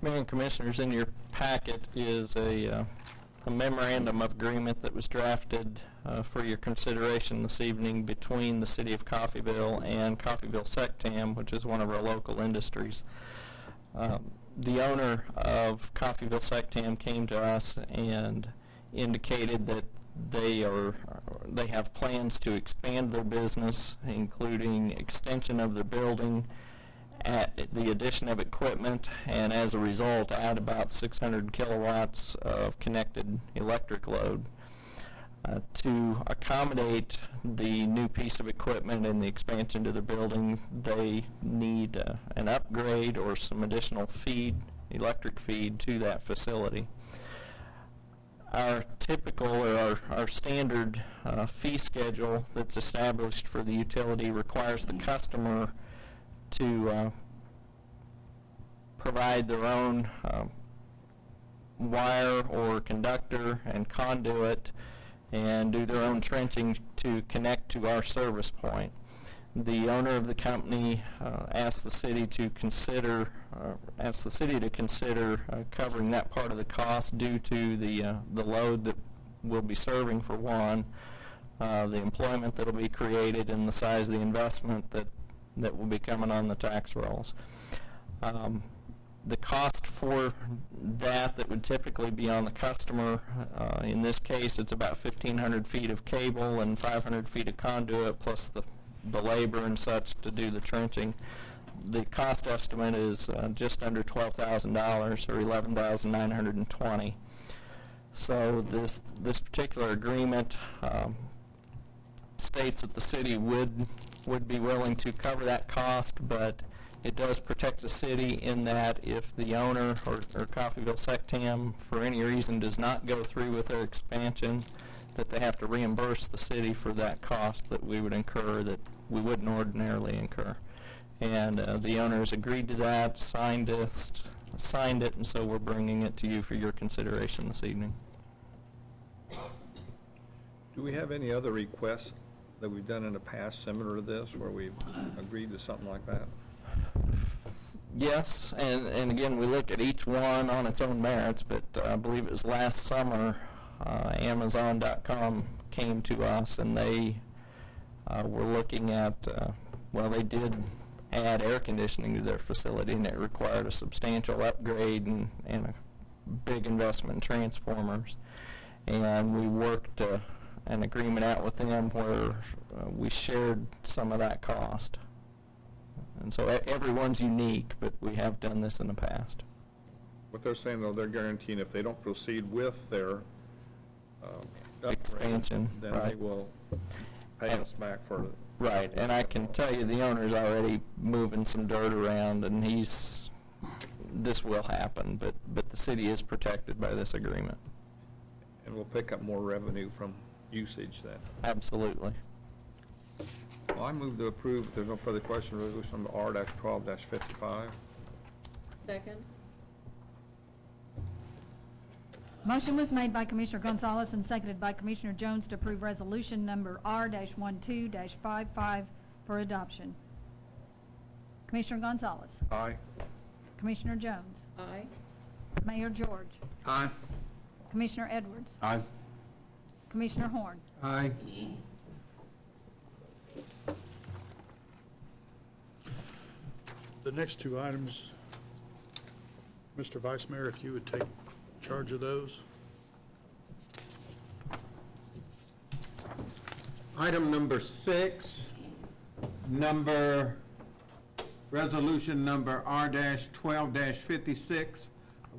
Mayor and Commissioners, in your packet is a memorandum of agreement that was drafted for your consideration this evening between the City of Coffeyville and Coffeyville Sectam, which is one of our local industries. The owner of Coffeyville Sectam came to us and indicated that they have plans to expand their business, including extension of their building, the addition of equipment, and as a result add about 600 kilowatts of connected electric load. To accommodate the new piece of equipment and the expansion to the building, they need an upgrade or some additional electric feed to that facility. Our typical or our standard fee schedule that's established for the utility requires the customer to provide their own wire or conductor and conduit and do their own trenching to connect to our service point. The owner of the company asked the city to consider covering that part of the cost due to the load that we'll be serving, for one, the employment that will be created, and the size of the investment that will be coming on the tax rolls. The cost for that would typically be on the customer. In this case, it's about 1,500 feet of cable and 500 feet of conduit, plus the labor and such to do the trenching. The cost estimate is just under $12,000, or $11,920. So this particular agreement states that the city would be willing to cover that cost, but it does protect the city in that if the owner or Coffeyville Sectam for any reason does not go through with their expansion, that they have to reimburse the city for that cost that we would incur that we wouldn't ordinarily incur. And the owners agreed to that, signed it, and so we're bringing it to you for your consideration this evening. Do we have any other requests that we've done in the past similar to this, where we've agreed to something like that? Yes, and again, we look at each one on its own merits, but I believe it was last summer, Amazon.com came to us, and they were looking at, they did add air conditioning to their facility, and it required a substantial upgrade and a big investment in transformers. And we worked an agreement out with them where we shared some of that cost. And so everyone's unique, but we have done this in the past. What they're saying, though, they're guaranteeing if they don't proceed with their Expansion, then right. they will pay us back for it. Right, and I can tell you the owner's already moving some dirt around, and this will happen, but the city is protected by this agreement. And we'll pick up more revenue from usage then. Absolutely. Well, I move to approve, if there's no further question, resolution number R-12-55. Second? Motion was made by Commissioner Gonzalez and seconded by Commissioner Jones to approve resolution number R-12-55 for adoption. Commissioner Gonzalez. Aye. Commissioner Jones. Aye. Mayor George. Aye. Commissioner Edwards. Aye. Commissioner Horn. Aye. The next two items, Mr. Vice Mayor, if you would take charge of those. Item number 6, resolution number R-12-56,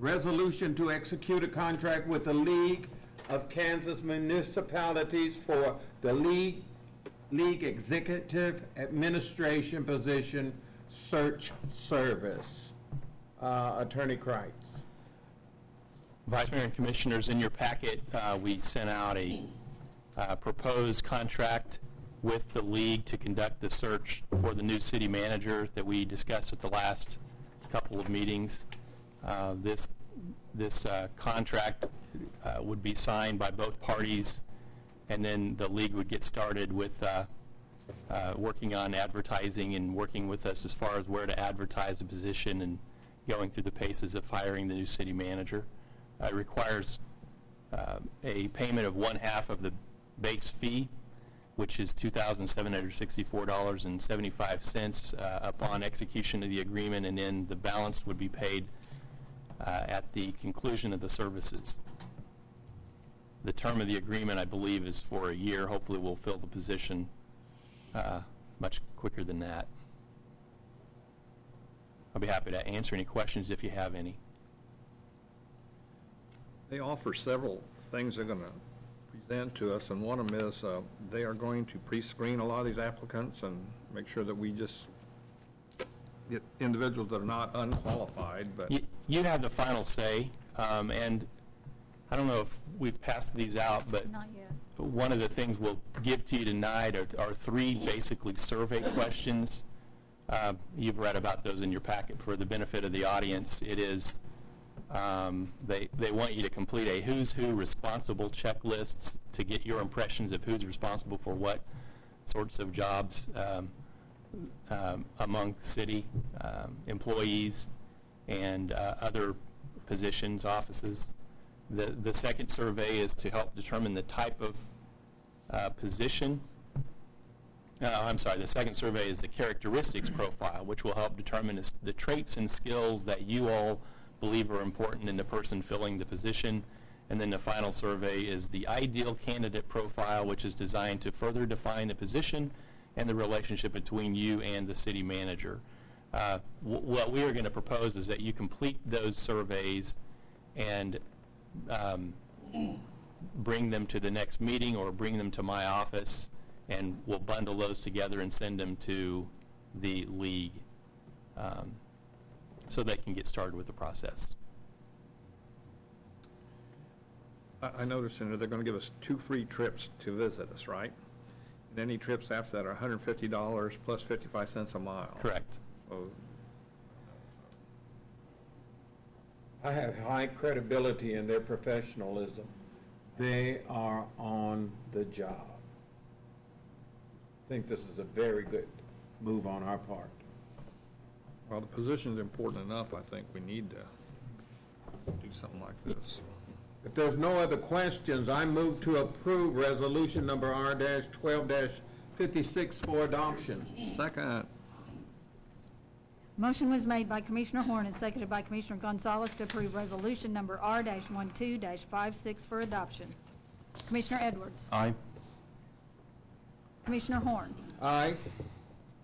resolution to execute a contract with the League of Kansas Municipalities for the League Executive Administration Position Search Service. Attorney Kreitz. Vice Mayor and Commissioners, in your packet, we sent out a proposed contract with the league to conduct the search for the new city manager that we discussed at the last couple of meetings. This contract would be signed by both parties, and then the league would get started with working on advertising and working with us as far as where to advertise the position and going through the paces of hiring the new city manager. It requires a payment of 1/2 of the base fee, which is $2,764.75 upon execution of the agreement, and then the balance would be paid at the conclusion of the services. The term of the agreement, I believe, is for a year. Hopefully we'll fill the position much quicker than that. I'll be happy to answer any questions if you have any. They offer several things they're going to present to us, and one of them is they are going to pre-screen a lot of these applicants and make sure that we just get individuals that are not unqualified, but... You have the final say, and I don't know if we've passed these out, but Not yet. one of the things we'll give to you tonight are 3 basically survey questions. You've read about those in your packet. For the benefit of the audience, it is they want you to complete a who's who responsible checklists to get your impressions of who's responsible for what sorts of jobs among city employees and other positions, offices. The second survey is to help determine the type of position. I'm sorry, the second survey is the characteristics profile, which will help determine the traits and skills that you all believe are important in the person filling the position. And then the final survey is the ideal candidate profile, which is designed to further define the position and the relationship between you and the city manager. What we are going to propose is that you complete those surveys and bring them to the next meeting or bring them to my office, and we'll bundle those together and send them to the league so they can get started with the process. I noticed in there they're going to give us 2 free trips to visit us, right? And any trips after that are $150 plus 55 cents a mile. Correct. So I have high credibility in their professionalism. They are on the job. I think this is a very good move on our part. well, the position is important enough, I think we need to do something like this. If there's no other questions, I move to approve resolution number R-12-56 for adoption. Second. Motion was made by Commissioner Horn and seconded by Commissioner Gonzalez to approve resolution number R-12-56 for adoption. Commissioner Edwards. Aye. Commissioner Horn. Aye.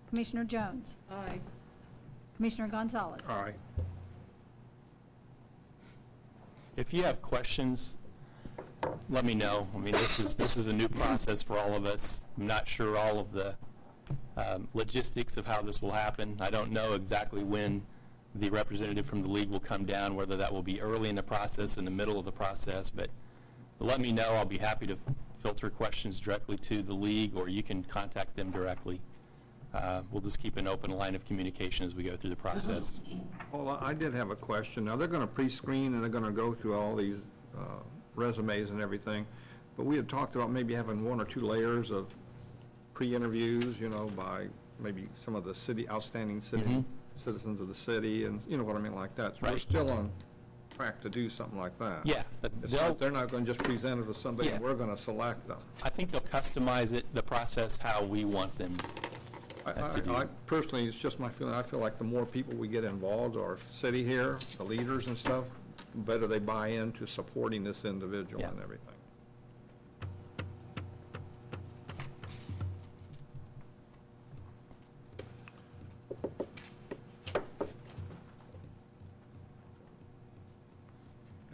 Commissioner Jones. Aye. Commissioner Gonzalez. Aye. If you have questions, let me know. I mean, this is a new process for all of us. I'm not sure all of the logistics of how this will happen. I don't know exactly when the representative from the league will come down, whether that will be early in the process, in the middle of the process, but let me know. I'll be happy to filter questions directly to the league, or you can contact them directly. We'll just keep an open line of communication as we go through the process. Well, I did have a question. Now, they're going to pre-screen and they're going to go through all these resumes and everything, but we had talked about maybe having 1 or 2 layers of pre-interviews, you know, by maybe some of the outstanding city citizens of the city, and you know what I mean, like that. So we're still on track to do something like that. Yeah. They're not going to just present it to somebody, and we're going to select them. I think they'll customize it, the process, how we want them to do. I personally, it's just my feeling, I feel like the more people we get involved, our city here, the leaders and stuff, the better they buy into supporting this individual and everything.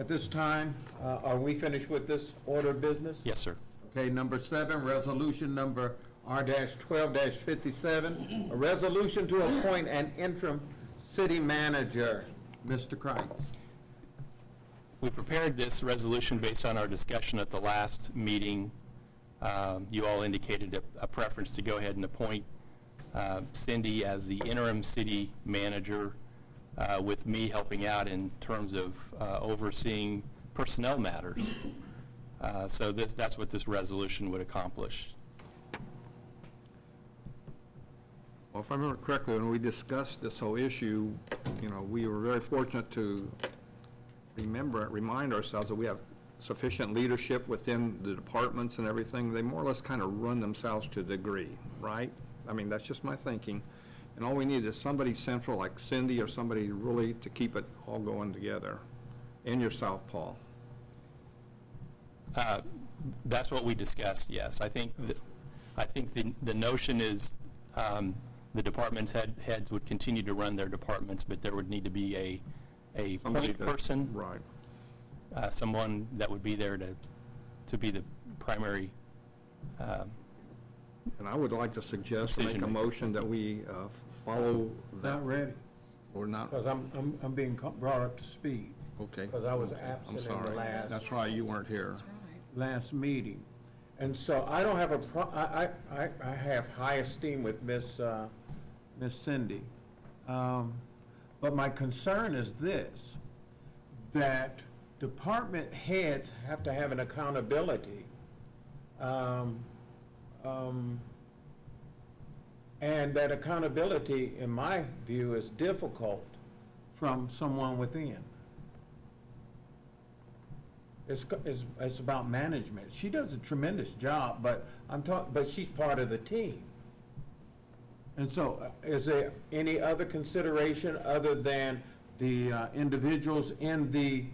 At this time, are we finished with this order of business? Yes, sir. Okay, number 7, resolution number R-12-57, a resolution to appoint an interim city manager. Mr. Kreitz. We prepared this resolution based on our discussion at the last meeting. You all indicated a preference to go ahead and appoint Cindy as the interim city manager, with me helping out in terms of overseeing personnel matters. So that's what this resolution would accomplish. Well, if I remember correctly, when we discussed this whole issue, you know, we were very fortunate to remind ourselves that we have sufficient leadership within the departments and everything. They more or less kind of run themselves to a degree, right? I mean, that's just my thinking. And all we need is somebody central like Cindy or somebody really to keep it all going together. And yourself, Paul. That's what we discussed, yes. I think the notion is the department heads would continue to run their departments, but there would need to be a point person. Right. Someone that would be there to be the primary and I would like to suggest, make a motion that we follow that. Not ready. Or not? Because I'm being brought up to speed. Okay. Because I was Okay. absent I'm in the sorry. last. That's right, you weren't here. Last meeting. And so I don't have I have high esteem with Miss Cindy. But my concern is this, that department heads have to have an accountability. And that accountability, in my view, is difficult from someone within. It's about management. She does a tremendous job, but but she's part of the team. And so, is there any other consideration other than the individuals in the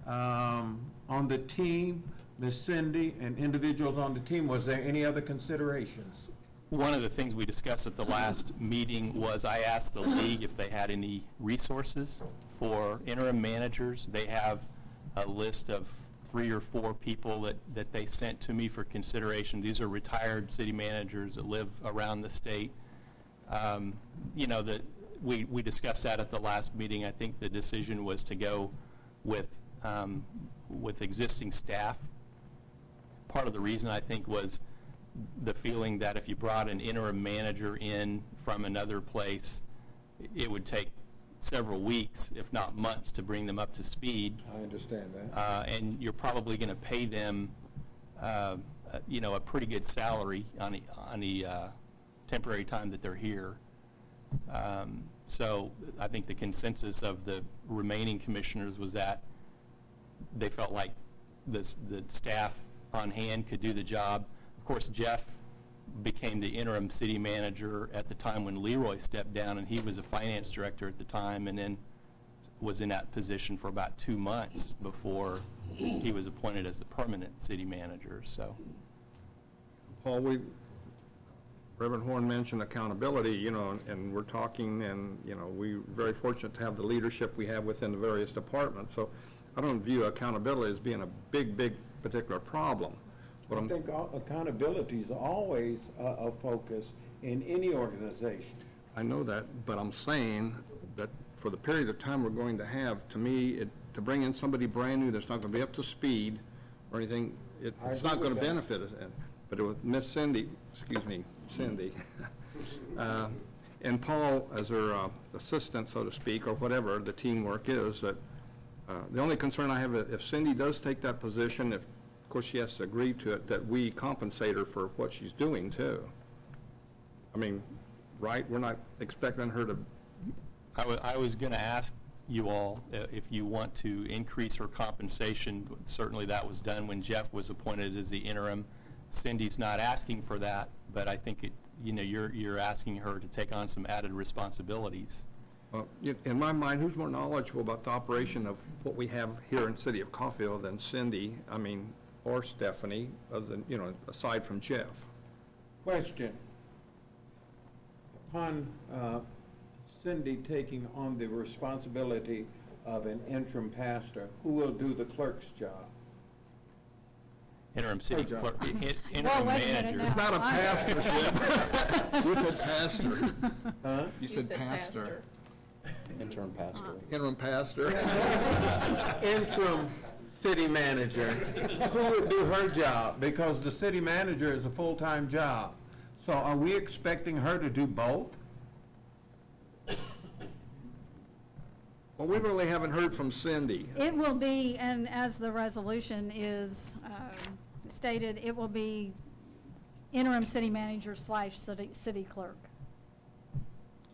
on the team, Ms. Cindy, and individuals on the team? Was there any other considerations? One of the things we discussed at the last meeting was I asked the league if they had any resources for interim managers. They have a list of 3 or 4 people that they sent to me for consideration. These are retired city managers that live around the state. You know, that we discussed that at the last meeting. I think the decision was to go with existing staff. Part of the reason, I think, was the feeling that if you brought an interim manager in from another place, it would take several weeks, if not months, to bring them up to speed. I understand that. And you're probably going to pay them, you know, a pretty good salary on the temporary time that they're here. So I think the consensus of the remaining commissioners was that they felt like the staff on hand could do the job. Of course, Jeff became the interim city manager at the time when Leroy stepped down, and he was a finance director at the time, and then was in that position for about 2 months before he was appointed as the permanent city manager. So, Paul, Reverend Horn mentioned accountability, you know, and we're talking, and, you know, we're very fortunate to have the leadership we have within the various departments. So I don't view accountability as being a big particular problem. I think accountability is always a focus in any organization. I know that, but I'm saying that for the period of time we're going to have, to me, to bring in somebody brand new that's not going to be up to speed or anything, it's not going to benefit us. But with Miss Cindy, Cindy, and Paul as her assistant, so to speak, or whatever the teamwork is, that the only concern I have, if Cindy does take that position, of course she has to agree to it, that we compensate her for what she's doing too. I mean, right? We're not expecting her to. I was going to ask you all if you want to increase her compensation. Certainly that was done when Jeff was appointed as the interim. Cindy's not asking for that, but I think you're asking her to take on some added responsibilities. Well, in my mind, who's more knowledgeable about the operation of what we have here in the city of Coffeyville than Cindy? I mean, or Stephanie, other than, you know, aside from Jeff. Question. Upon Cindy taking on the responsibility of an interim pastor, who will do the clerk's job? Interim city Joe. clerk, Well, interim wait a minute manager. now. It's not a pastorship. You said pastor. Huh? You said pastor. Interim pastor. Interim pastor. Interim city manager, who would do her job? Because the city manager is a full-time job. So are we expecting her to do both? Well, we really haven't heard from Cindy. It will be, and as the resolution is stated, it will be interim city manager / city clerk.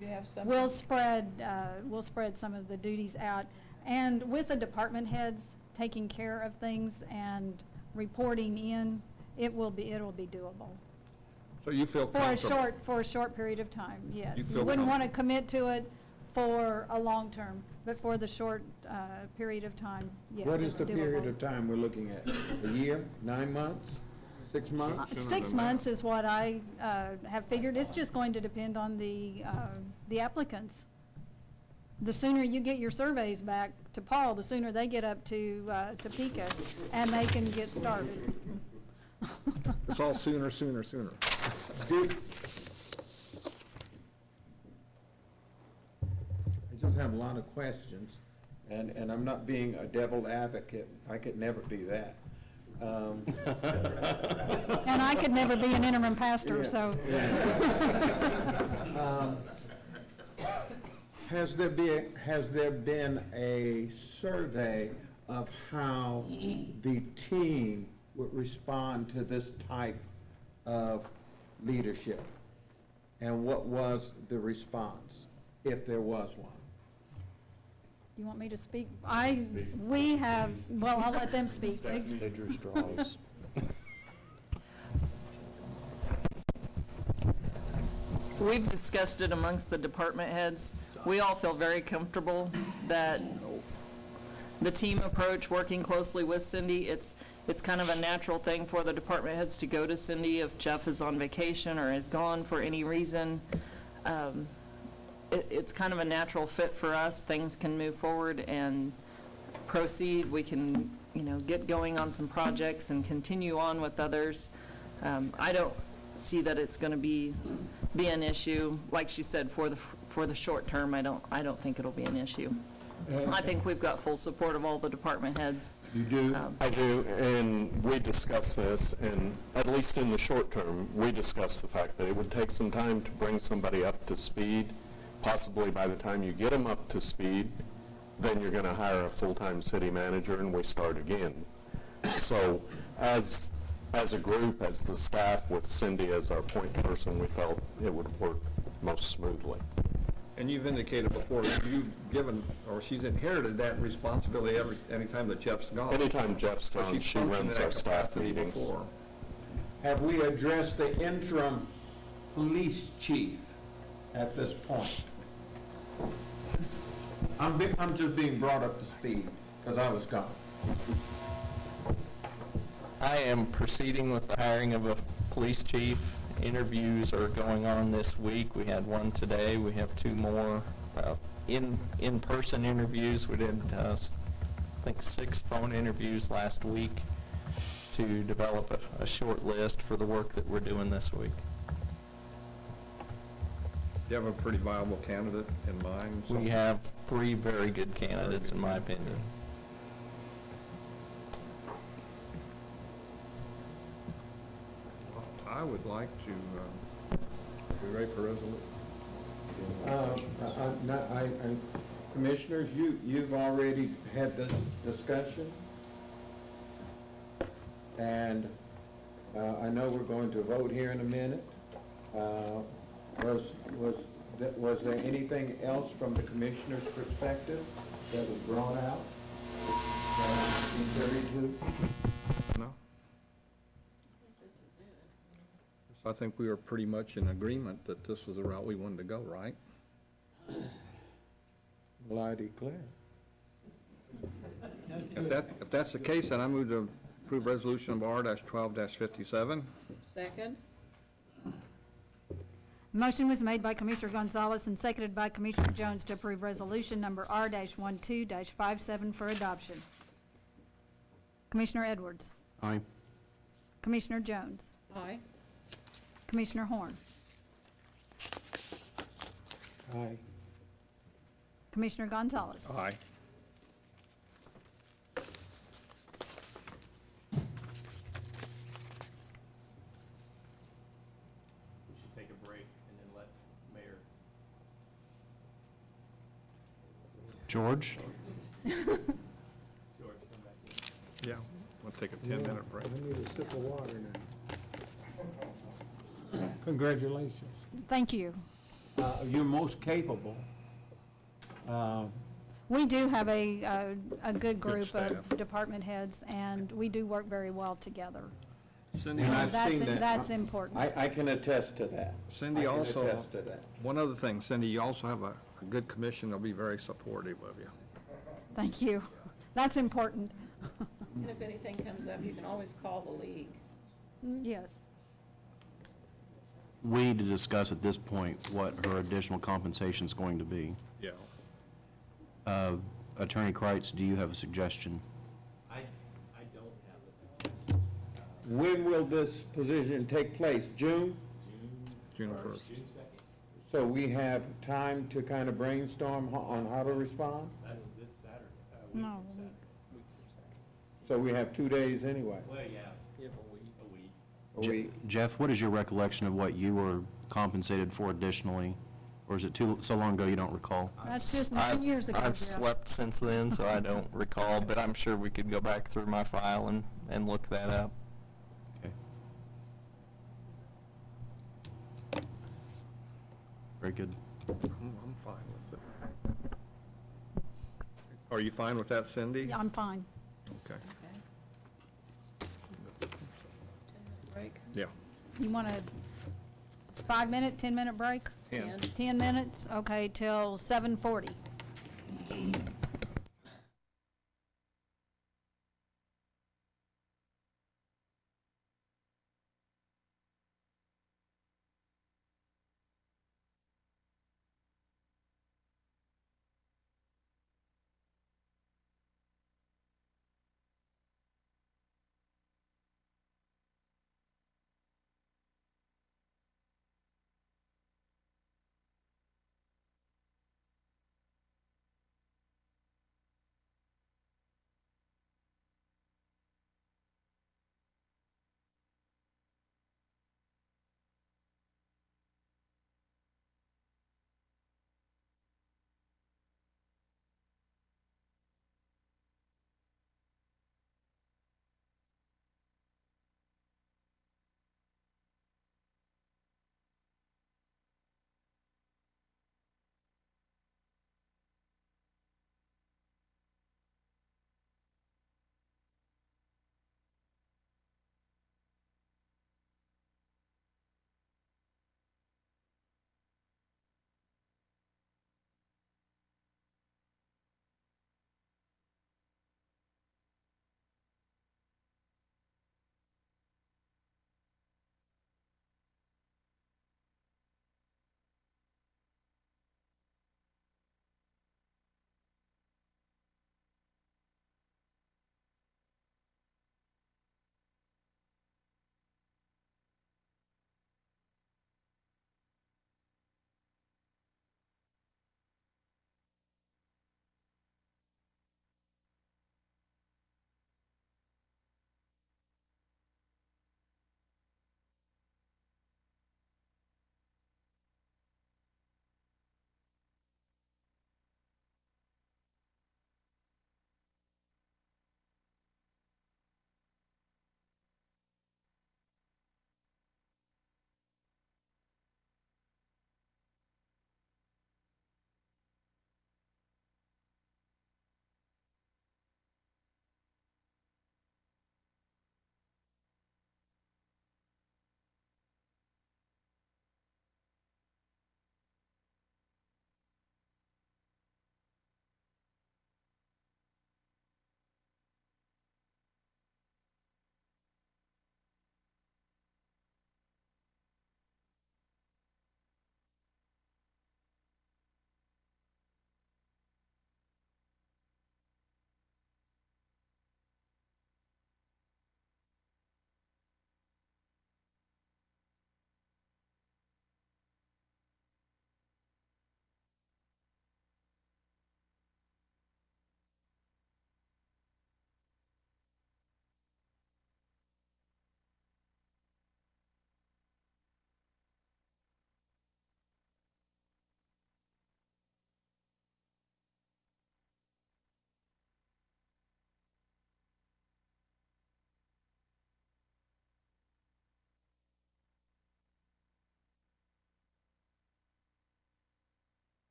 You have some. We'll spread some of the duties out, and with the department heads taking care of things and reporting in, it'll be doable. So you feel comfortable? For a short period of time, yes. You You feel wouldn't want to commit to it for a long term, but for the short period of time, yes, What is it's the period doable. of time we're looking at? A year, 9 months, 6 months? 6 months is what I have figured. It's just going to depend on the applicants. The sooner you get your surveys back to Paul, the sooner they get up to Topeka, and they can get started. It's all sooner, sooner, sooner. I just have a lot of questions, and I'm not being a devil advocate. I could never be that. And I could never be an interim pastor, so. Has there been a survey of how the team would respond to this type of leadership? And what was the response, if there was one? You want me to speak? I'll let them speak. They drew straws. We've discussed it amongst the department heads. We all feel very comfortable that the team approach, working closely with Cindy, it's kind of a natural thing for the department heads to go to Cindy if Jeff is on vacation or is gone for any reason. It's kind of a natural fit for us. Things can move forward and proceed. We can, get going on some projects and continue on with others. I don't see that it's going to be an issue. Like she said, for the short term, I don't think it'll be an issue. I think we've got full support of all the department heads. You do? I do, and we discussed this, and at least in the short term, we discussed the fact that it would take some time to bring somebody up to speed. Possibly by the time you get them up to speed, then you're going to hire a full-time city manager and we start again. So as a group, as the staff with Cindy as our point person, we felt it would work most smoothly. And you've indicated before, you've given, or she's inherited that responsibility anytime that Jeff's gone. Anytime Jeff's So gone, she's she functioned runs in our that staff capacity meetings. before. Have we addressed the interim police chief at this point? I'm just being brought up to speed, because I was gone. I am proceeding with the hiring of a police chief. Interviews are going on this week. We had one today. We have 2 more in-person interviews. We did, I think, 6 phone interviews last week to develop a short list for the work that we're doing this week. Do you have a pretty viable candidate in mind? We have 3 very good candidates, in my opinion. I would like to, be ready for resolution. Commissioners, you've already had this discussion, and I know we're going to vote here in a minute. Was there anything else from the commissioner's perspective that was brought out? No? So I think we were pretty much in agreement that this was the route we wanted to go, right? Well, I declare. If that's the case, then I move to approve resolution of R-12-57. Second? Motion was made by Commissioner Gonzalez and seconded by Commissioner Jones to approve resolution number R-12-57 for adoption. Commissioner Edwards. Aye. Commissioner Jones. Aye. Commissioner Horn. Aye. Commissioner Gonzalez. Aye. We should take a break and then let Mayor. George? George come back in. Yeah, we'll take a 10-minute break. I need a sip of water now. Congratulations. Thank you. You're most capable. We do have a good group staff. of department heads, and we do work very well together. Cindy, And I've That's- seen that. that's important. I can attest to that. Cindy I can also, attest to that. one other thing, Cindy, you also have a good commission. They'll be very supportive of you. Thank you. That's important. And if anything comes up, you can always call the league. Yes. We need to discuss at this point what her additional compensation is going to be. Yeah. Attorney Kreitz, do you have a suggestion? I don't have a suggestion. When will this position take place? June? June 1st. June 2nd. So we have time to kind of brainstorm on how to respond? That's this Saturday. No. So we have 2 days anyway. Well, yeah, a week. A week. Jeff, what is your recollection of what you were compensated for additionally? Or is it so long ago you don't recall? That's just 9 years ago, I've Jeff. slept since then, so I don't recall, but I'm sure we could go back through my file and look that up. Okay. Very good. I'm fine with it. Are you fine with that, Cindy? I'm fine. Okay. Break. Yeah. You want a 5-minute, 10-minute break? 10. 10 minutes? Okay, till 7:40.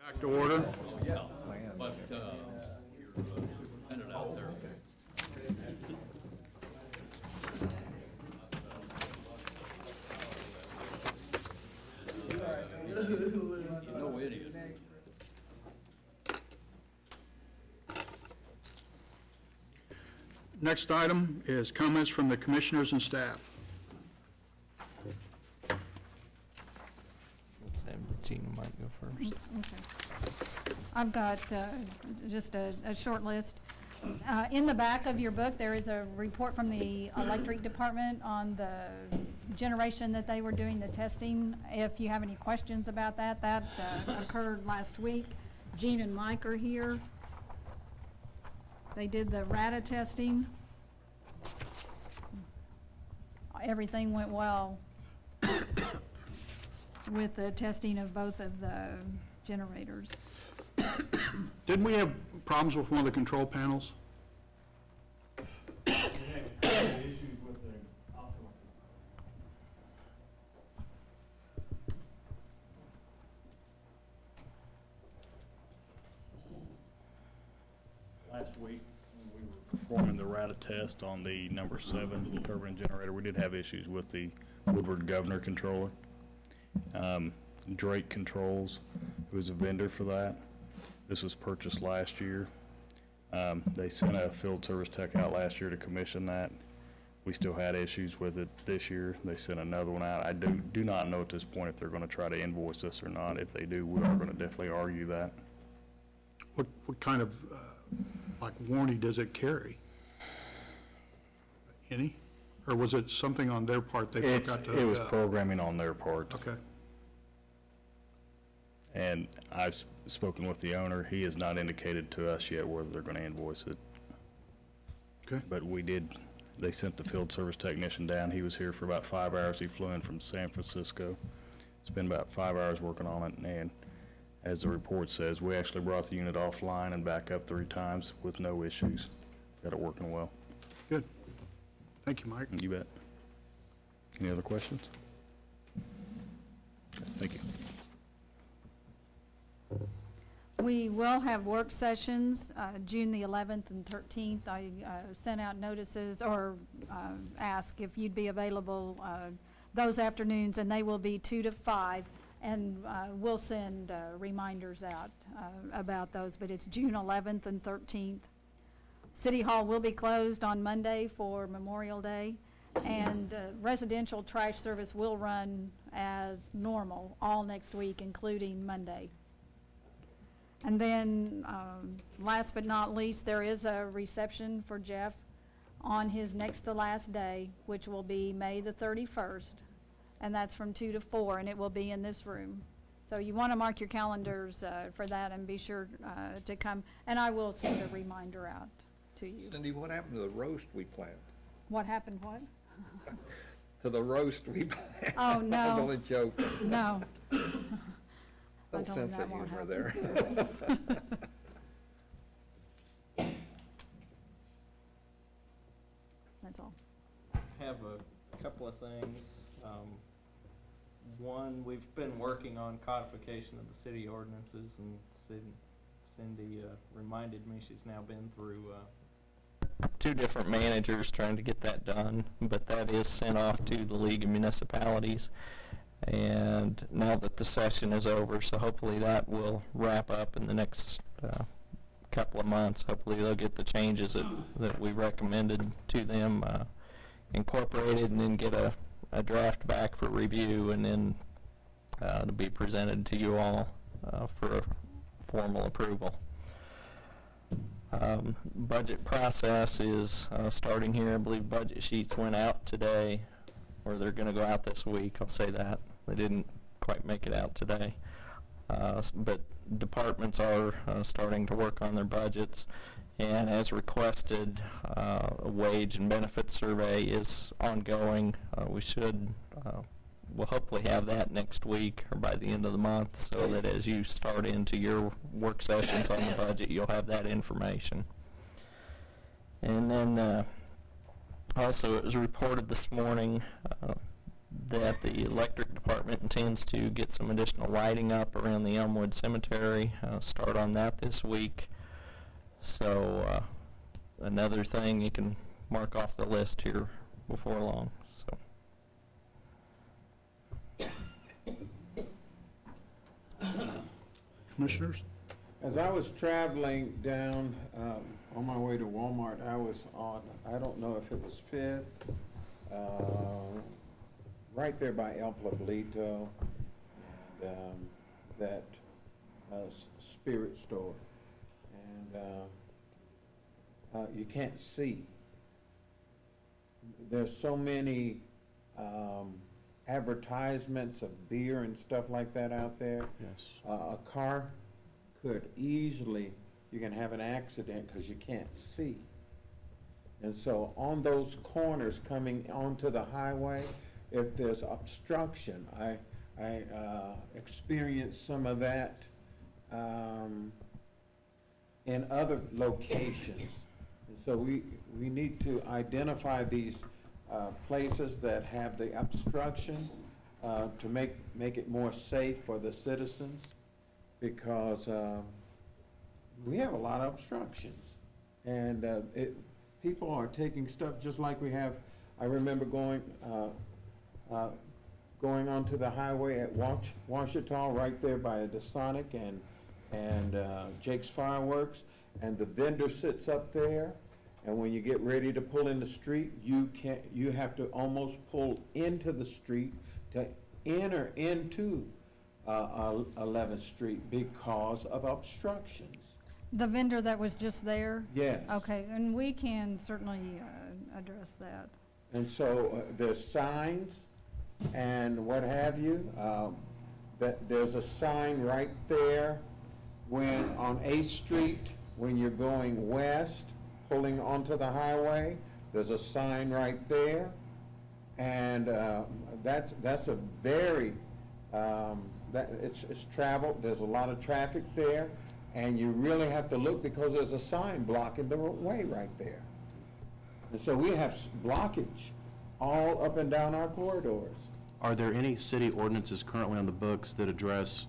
Back to order. Yeah, but you're headed out there. You know idiot. Next item is comments from the commissioners and staff. Gina might go first. Okay. I've got just a short list. In the back of your book, there is a report from the electric department on the generation that they were doing the testing. If you have any questions about that, that occurred last week. Gene and Mike are here. They did the RADA testing. Everything went well with the testing of both of the generators. Didn't we have problems with one of the control panels? Last week, when we were performing the RADA test on the number 7 turbine generator, we did have issues with the Woodward Governor controller. Drake Controls, who is a vendor for that. This was purchased last year. They sent a field service tech out last year to commission that. We still had issues with it this year. They sent another one out. I do not know at this point if they're going to try to invoice us or not. If they do, we are going to definitely argue that. What kind of, like, warranty does it carry? Any? Or was it something on their part they forgot to? It was programming on their part. Okay. And I've spoken with the owner. He has not indicated to us yet whether they're going to invoice it. Okay. But they sent the field service technician down. He was here for about 5 hours. He flew in from San Francisco. Spent about 5 hours working on it, and as the report says, we actually brought the unit offline and back up 3 times with no issues. Got it working well. Good. Thank you, Mike. You bet. Any other questions? Okay, thank you. We will have work sessions, June the 11th and 13th. I sent out notices or asked if you'd be available those afternoons, and they will be 2 to 5. And we'll send reminders out about those, but it's June 11th and 13th. City Hall will be closed on Monday for Memorial Day, and residential trash service will run as normal all next week, including Monday. And then, last but not least, there is a reception for Jeff on his next to last day, which will be May the 31st. And that's from 2 to 4, and it will be in this room. So you want to mark your calendars for that and be sure to come. And I will send a reminder out to you. Cindy, what happened to the roast we planned? What happened, what? To the roast we planned? Oh, no. I was only joking. No. Little sense of humor there. That's all. Have a couple of things. One, we've been working on codification of the city ordinances, and Cindy reminded me she's now been through 2 different managers trying to get that done, but that is sent off to the League of Municipalities. And now that the session is over, so hopefully that will wrap up in the next couple of months. Hopefully they'll get the changes that we recommended to them incorporated, and then get a draft back for review, and then to be presented to you all for formal approval. Budget process is starting here. I believe budget sheets went out today, or they're going to go out this week. I'll say that. They didn't quite make it out today. But departments are starting to work on their budgets. And as requested, a wage and benefit survey is ongoing. We'll hopefully have that next week or by the end of the month, so that as you start into your work sessions on the budget, you'll have that information. And then also, it was reported this morning that the electric department intends to get some additional lighting up around the Elmwood Cemetery, start on that this week. So another thing you can mark off the list here before long. So. Commissioners? As I was traveling down on my way to Walmart, I was on, I don't know if it was Fifth, right there by El Pueblito, and that spirit store. And you can't see. There's so many advertisements of beer and stuff like that out there. Yes. A car could easily, you can have an accident because you can't see. And so on those corners coming onto the highway, if there's obstruction, I experienced some of that in other locations. And so we need to identify these places that have the obstruction to make it more safe for the citizens, because we have a lot of obstructions. And people are taking stuff just like we have. I remember going onto the highway at Ouachita, right there by the Sonic and Jake's Fireworks, and the vendor sits up there, and when you get ready to pull in the street, you have to almost pull into the street to enter into 11th Street because of obstructions. The vendor that was just there? Yes. Okay, and we can certainly address that. And so there's signs and what have you. That there's a sign right there when on 8th Street, when you're going west, pulling onto the highway, there's a sign right there. And that's a very, it's traveled, there's a lot of traffic there, and you really have to look because there's a sign blocking the way right there. And so we have blockage all up and down our corridors. Are there any city ordinances currently on the books that address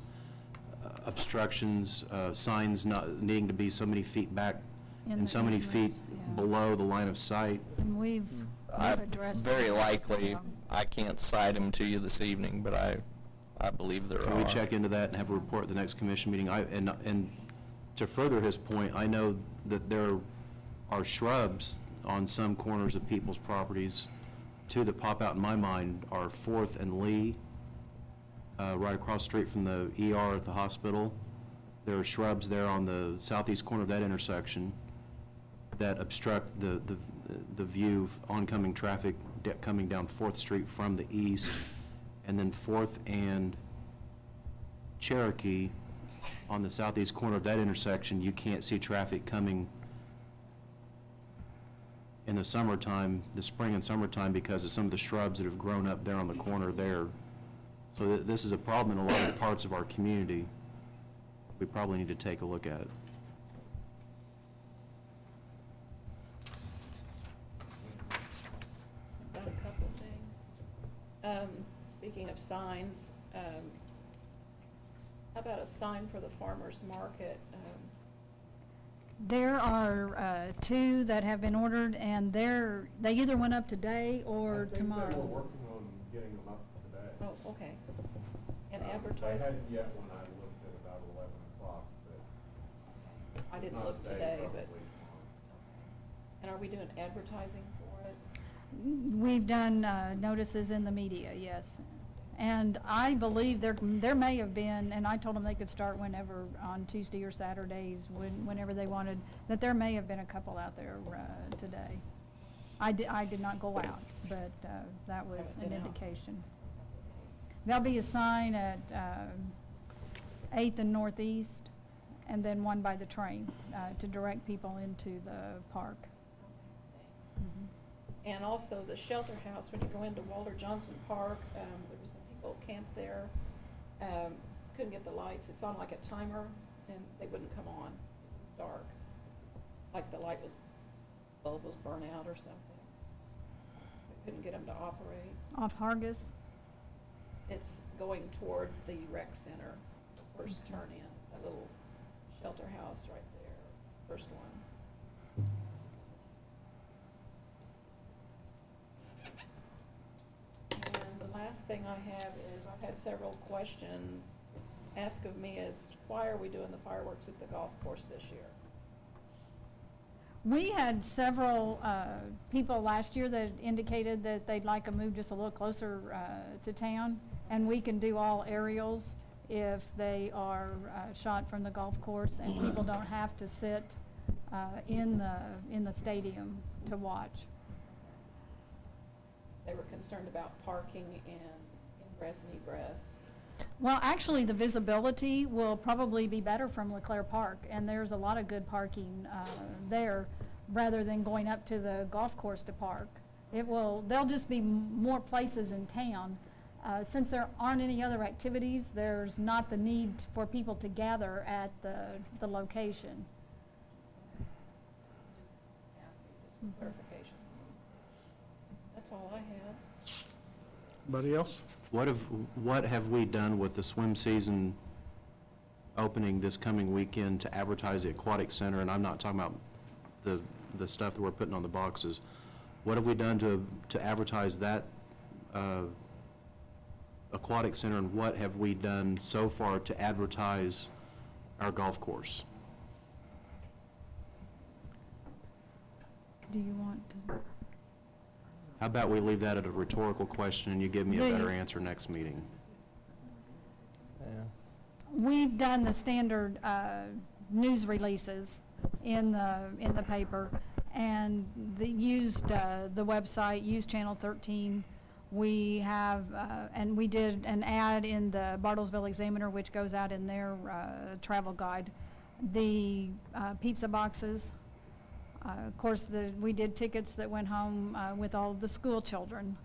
obstructions, signs not needing to be so many feet back and so many feet below the line of sight? And we've addressed Very that, likely, so. I can't cite them to you this evening, but I believe there are. Can we check into that and have a report at the next commission meeting? And to further his point, I know that there are shrubs on some corners of people's properties. Two that pop out in my mind are 4th and Lee, right across the street from the ER at the hospital. There are shrubs there on the southeast corner of that intersection that obstruct the view of oncoming traffic coming down 4th Street from the east. And then 4th and Cherokee on the southeast corner of that intersection, you can't see traffic coming in the summertime, the spring and summertime, because of some of the shrubs that have grown up there on the corner there. So this is a problem in a lot of parts of our community. We probably need to take a look at it. Got a couple things. Speaking of signs, how about a sign for the farmer's market? There are 2 that have been ordered, and they either went up today or tomorrow. We're working on getting them up today. Oh, okay. And advertise? I hadn't yet when I looked at about 11 o'clock, but. I didn't look today, but. And are we doing advertising for it? We've done notices in the media, yes. And I believe there may have been, and I told them they could start whenever, on Tuesday or Saturdays, whenever they wanted, that there may have been a couple out there today. I did not go out, but that was an indication. There'll be a sign at 8th and Northeast, and then one by the train to direct people into the park. And also the shelter house, when you go into Walter Johnson Park, there was some people camped there, couldn't get the lights. It's on like a timer, and they wouldn't come on. It was dark, like the bulb was burnt out or something. They couldn't get them to operate. Off Hargis? It's going toward the rec center, the first turn in, that little shelter house right there, first one. And the last thing I have is, I've had several questions asked of me is, why are we doing the fireworks at the golf course this year? We had several people last year that indicated that they'd like to move just a little closer to town, and we can do all aerials if they are shot from the golf course, and people don't have to sit in the stadium to watch. They were concerned about parking and ingress and egress. Well, actually, the visibility will probably be better from LeClaire Park, and there's a lot of good parking there, rather than going up to the golf course to park. There'll just be more places in town. Since there aren't any other activities, there's not the need for people to gather at the location. Just asking, just for clarification. That's all I had. Anybody else? What have we done with the swim season opening this coming weekend to advertise the aquatic center? And I'm not talking about the stuff that we're putting on the boxes. What have we done to advertise that aquatic center, and what have we done so far to advertise our golf course? Do you want to? How about we leave that at a rhetorical question and you give me a better answer next meeting? We've done the standard news releases in the paper, and used the website, used Channel 13. We have, and we did an ad in the Bartlesville Examiner, which goes out in their travel guide. The pizza boxes. Of course, we did tickets that went home with all of the school children,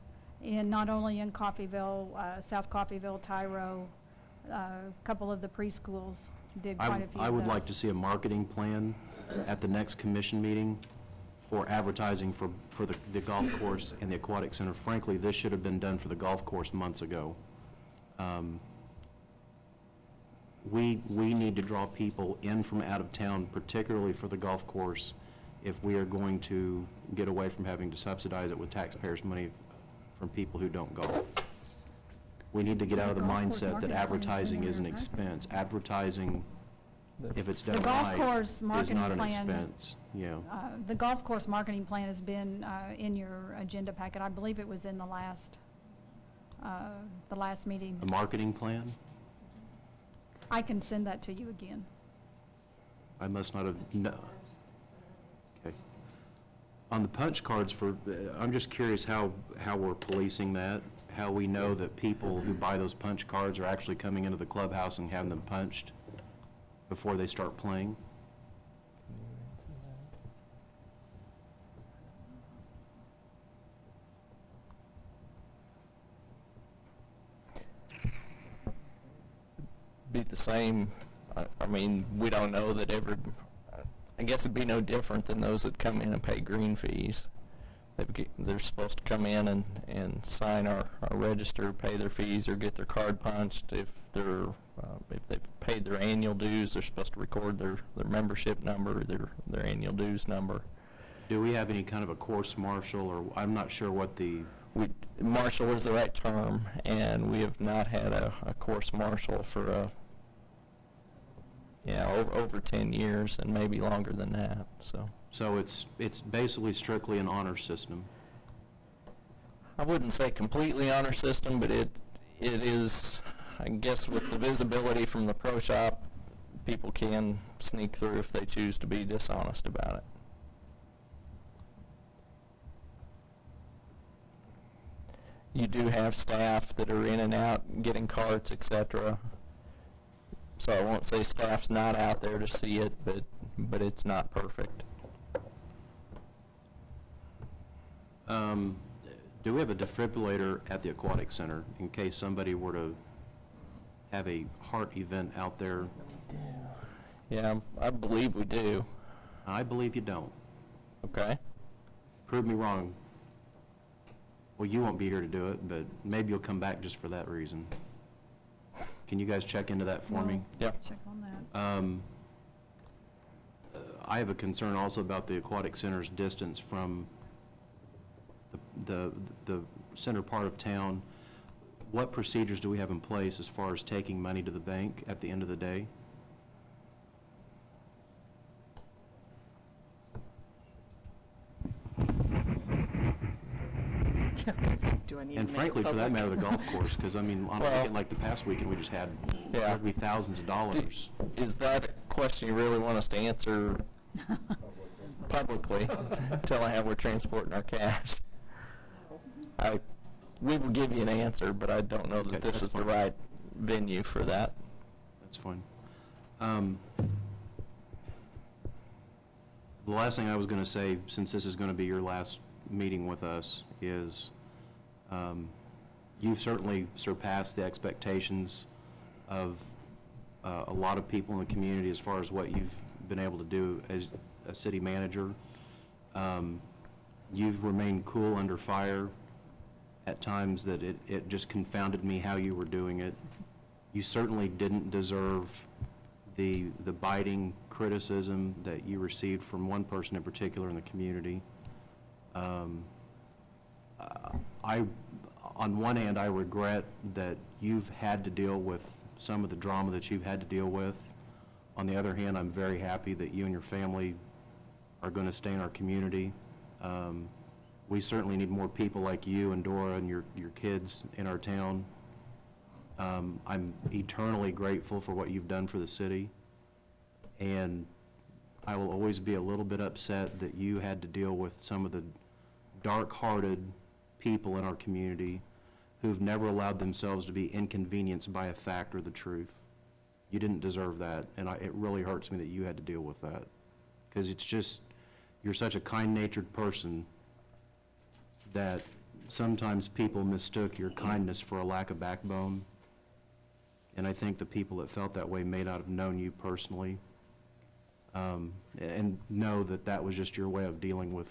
not only in Coffeyville, South Coffeyville, Tyro, a couple of the preschools did quite a few of those. I would like to see a marketing plan at the next commission meeting for advertising for the golf course and the aquatic center. Frankly, this should have been done for the golf course months ago. We need to draw people in from out of town, particularly for the golf course, if we are going to get away from having to subsidize it with taxpayers' money from people who don't golf. We need to get out of the mindset that advertising is an expense. Advertising, if it's done right, is not an expense. Yeah. The golf course marketing plan has been in your agenda packet. I believe it was in the last meeting. A marketing plan? I can send that to you again. I must not have, no. Okay. On the punch cards I'm just curious how we're policing that, how we know that people who buy those punch cards are actually coming into the clubhouse and having them punched before they start playing. Be the same. I mean, we don't know that I guess it'd be no different than those that come in and pay green fees. They're supposed to come in and sign our register, pay their fees, or get their card punched. If they've paid their annual dues, they're supposed to record their membership number, their annual dues number. Do we have any kind of a course marshal, or I'm not sure what the... Marshal is the right term, and we have not had a course marshal for over 10 years, and maybe longer than that. So it's basically strictly an honor system. I wouldn't say completely honor system, but it is, I guess, with the visibility from the pro shop, people can sneak through if they choose to be dishonest about it. You do have staff that are in and out getting carts, etc. So I won't say staff's not out there to see it, but it's not perfect. Do we have a defibrillator at the aquatic center in case somebody were to have a heart event out there? Yeah, I believe we do. I believe you don't. Okay. Prove me wrong. Well, you won't be here to do it, but maybe you'll come back just for that reason. Can you guys check into that for me? Yeah. Check on that. I have a concern also about the aquatic center's distance from the center part of town. What procedures do we have in place as far as taking money to the bank at the end of the day? Do I need to And make it frankly, for that public? matter, the golf course, because I mean, on a weekend like the past weekend, we just had probably thousands of dollars. Is that a question you really want us to answer publicly, telling how we're transporting our cash? We will give you an answer, but I don't know that this is the right venue for that. That's fine. The last thing I was going to say, since this is going to be your last meeting with us, is you've certainly surpassed the expectations of a lot of people in the community as far as what you've been able to do as a city manager. You've remained cool under fire at times that it just confounded me how you were doing it. You certainly didn't deserve the biting criticism that you received from one person in particular in the community. On one hand, I regret that you've had to deal with some of the drama that you've had to deal with. On the other hand, I'm very happy that you and your family are going to stay in our community. We certainly need more people like you and Dora and your kids in our town. I'm eternally grateful for what you've done for the city, and I will always be a little bit upset that you had to deal with some of the dark-hearted people in our community who've never allowed themselves to be inconvenienced by a fact or the truth. You didn't deserve that, and it really hurts me that you had to deal with that, because it's just, you're such a kind-natured person that sometimes people mistook your kindness for a lack of backbone. And I think the people that felt that way may not have known you personally, and know that that was just your way of dealing with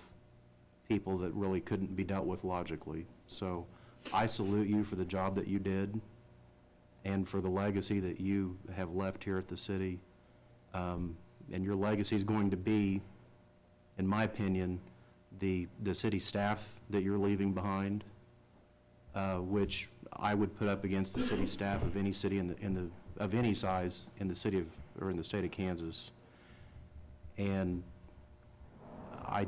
people that really couldn't be dealt with logically. So I salute you for the job that you did and for the legacy that you have left here at the city. And your legacy is going to be, in my opinion, the city staff that you're leaving behind, which I would put up against the city staff of any city of any size in the city or in the state of Kansas. And I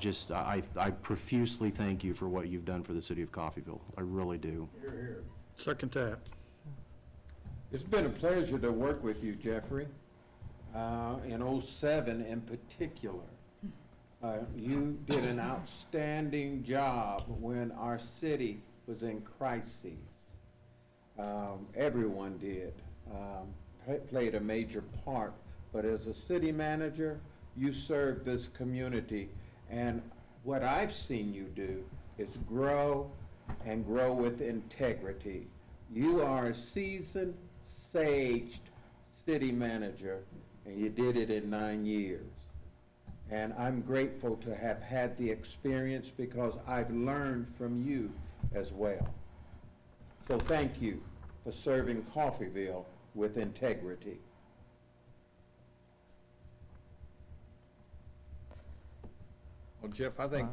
profusely thank you for what you've done for the city of Coffeyville. I really do. Here, here. Second that. It's been a pleasure to work with you, Jeffrey, in '07 in particular. You did an outstanding job when our city was in crises. Everyone did, played a major part, but as a city manager, you served this community, and what I've seen you do is grow and grow with integrity. You are a seasoned, saged city manager, and you did it in 9 years. And I'm grateful to have had the experience because I've learned from you as well. So thank you for serving Coffeyville with integrity. Well, Jeff, I think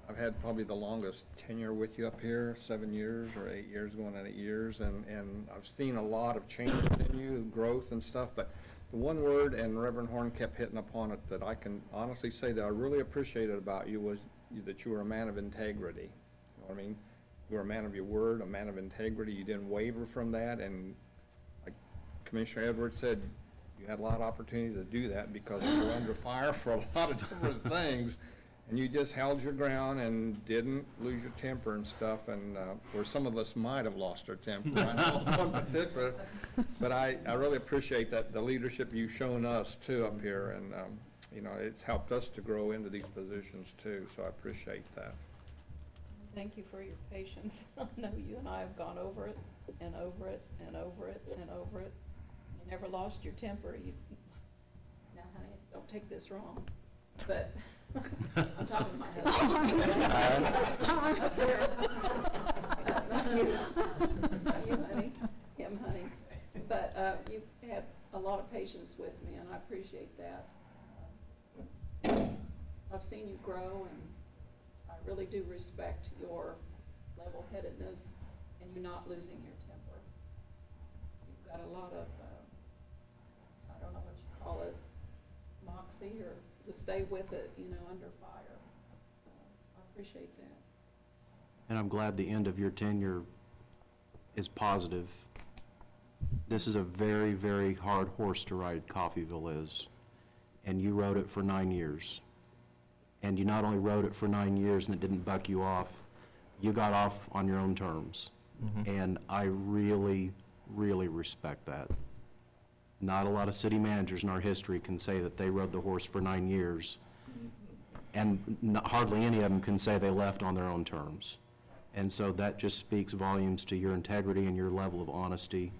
I've had probably the longest tenure with you up here, 7 years or 8 years, going on 8 years, and I've seen a lot of changes in you, growth and stuff, but the one word, and Reverend Horn kept hitting upon it, that I can honestly say that I really appreciated about you was that you were a man of integrity. You know what I mean? You were a man of your word, a man of integrity. You didn't waver from that, and like Commissioner Edwards said, you had a lot of opportunities to do that because you were under fire for a lot of different things, and you just held your ground and didn't lose your temper and stuff, and where some of us might have lost our temper, I know one particular, but I really appreciate that, the leadership you've shown us too up here, and you know, it's helped us to grow into these positions too, so I appreciate that. Thank you for your patience. I know you and I have gone over it and over it and over it and over it. You never lost your temper. Now, honey, don't take this wrong, but I'm talking to my husband. Up there. Not you. Not you, honey. Him, honey. But you've had a lot of patience with me, and I appreciate that. I've seen you grow, and I really do respect your level-headedness and you not losing your temper. You've got a lot of, I don't know what you call it, moxie, or to stay with it, you know, under fire. I appreciate that. And I'm glad the end of your tenure is positive. This is a very, very hard horse to ride, Coffeyville is. And you rode it for 9 years. And you not only rode it for 9 years and it didn't buck you off, you got off on your own terms. And I really, really respect that. Not a lot of city managers in our history can say that they rode the horse for 9 years, and hardly any of them can say they left on their own terms. And so that just speaks volumes to your integrity and your level of honesty.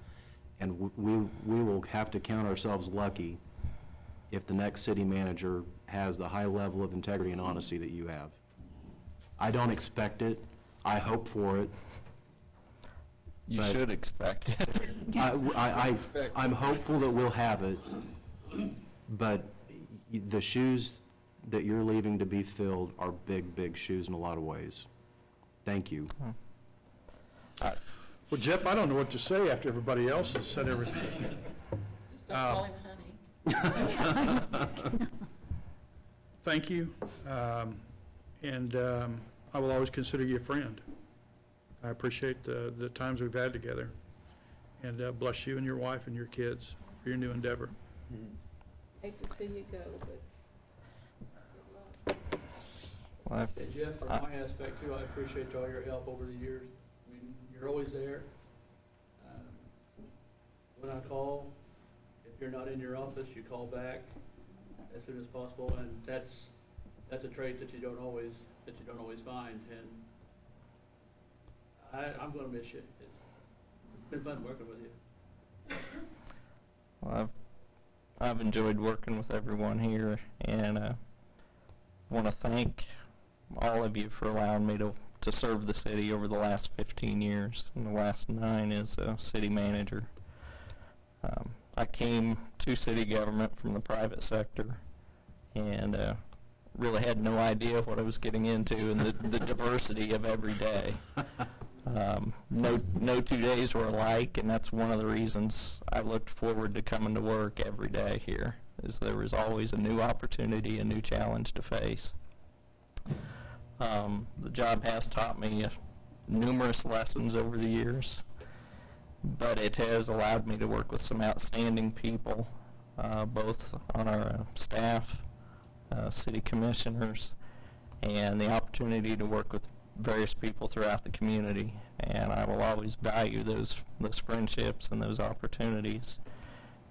And we will have to count ourselves lucky if the next city manager has the high level of integrity and honesty that you have. I don't expect it. I hope for it. You should expect it. I'm hopeful that we'll have it, but the shoes that you're leaving to be filled are big, big shoes in a lot of ways. Thank you. Well, Jeff, I don't know what to say after everybody else has said everything. Just don't call him honey. Thank you, and I will always consider you a friend. I appreciate the times we've had together, and bless you and your wife and your kids for your new endeavor. Hate to see you go, but good luck. Hey, Jeff, from my aspect too, I appreciate all your help over the years. I mean, you're always there. When I call, if you're not in your office, you call back as soon as possible, and that's a trait that you don't always find. And I'm going to miss you. It's been fun working with you. Well, I've enjoyed working with everyone here, and want to thank all of you for allowing me to serve the city over the last 15 years, and the last 9 as city manager. I came to city government from the private sector, and really had no idea what I was getting into and the diversity of every day. No 2 days were alike, and that's one of the reasons I looked forward to coming to work every day here, is there was always a new opportunity, a new challenge to face. The job has taught me numerous lessons over the years, but it has allowed me to work with some outstanding people, both on our staff, city commissioners, and the opportunity to work with various people throughout the community. And I will always value those friendships and those opportunities.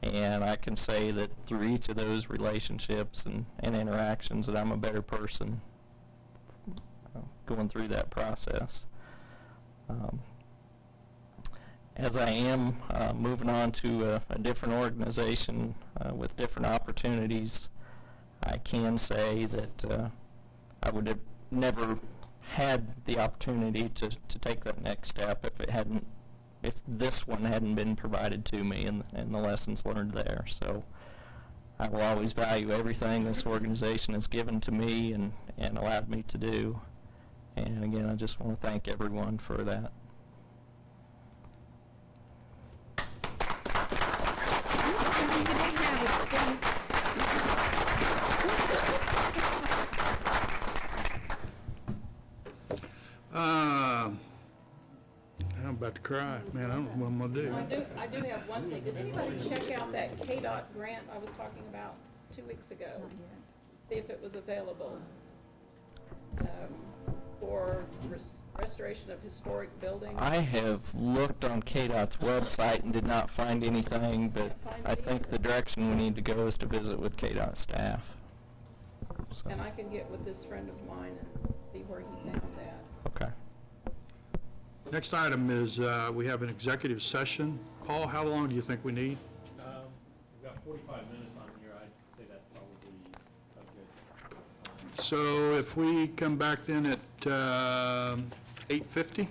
And I can say that through each of those relationships and interactions that I'm a better person going through that process. As I am moving on to a different organization with different opportunities, I can say that I would have never had the opportunity to take that next step if this one hadn't been provided to me and the lessons learned there. So I will always value everything this organization has given to me and allowed me to do. And again, I just want to thank everyone for that. I'm about to cry, man. I don't know what I'm gonna do. I do have one thing. Did anybody check out that KDOT grant I was talking about 2 weeks ago? See if it was available for restoration of historic buildings? I have looked on KDOT's website and did not find anything, but I think the direction we need to go is to visit with KDOT staff. So. And I can get with this friend of mine and see where he found that. Okay. Next item is we have an executive session. Paul, how long do you think we need? We've got 45 minutes on here. I'd say that's probably a good. So if we come back then at 8:50?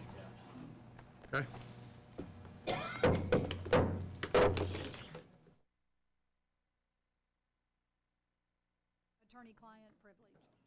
Okay. Attorney-client privilege.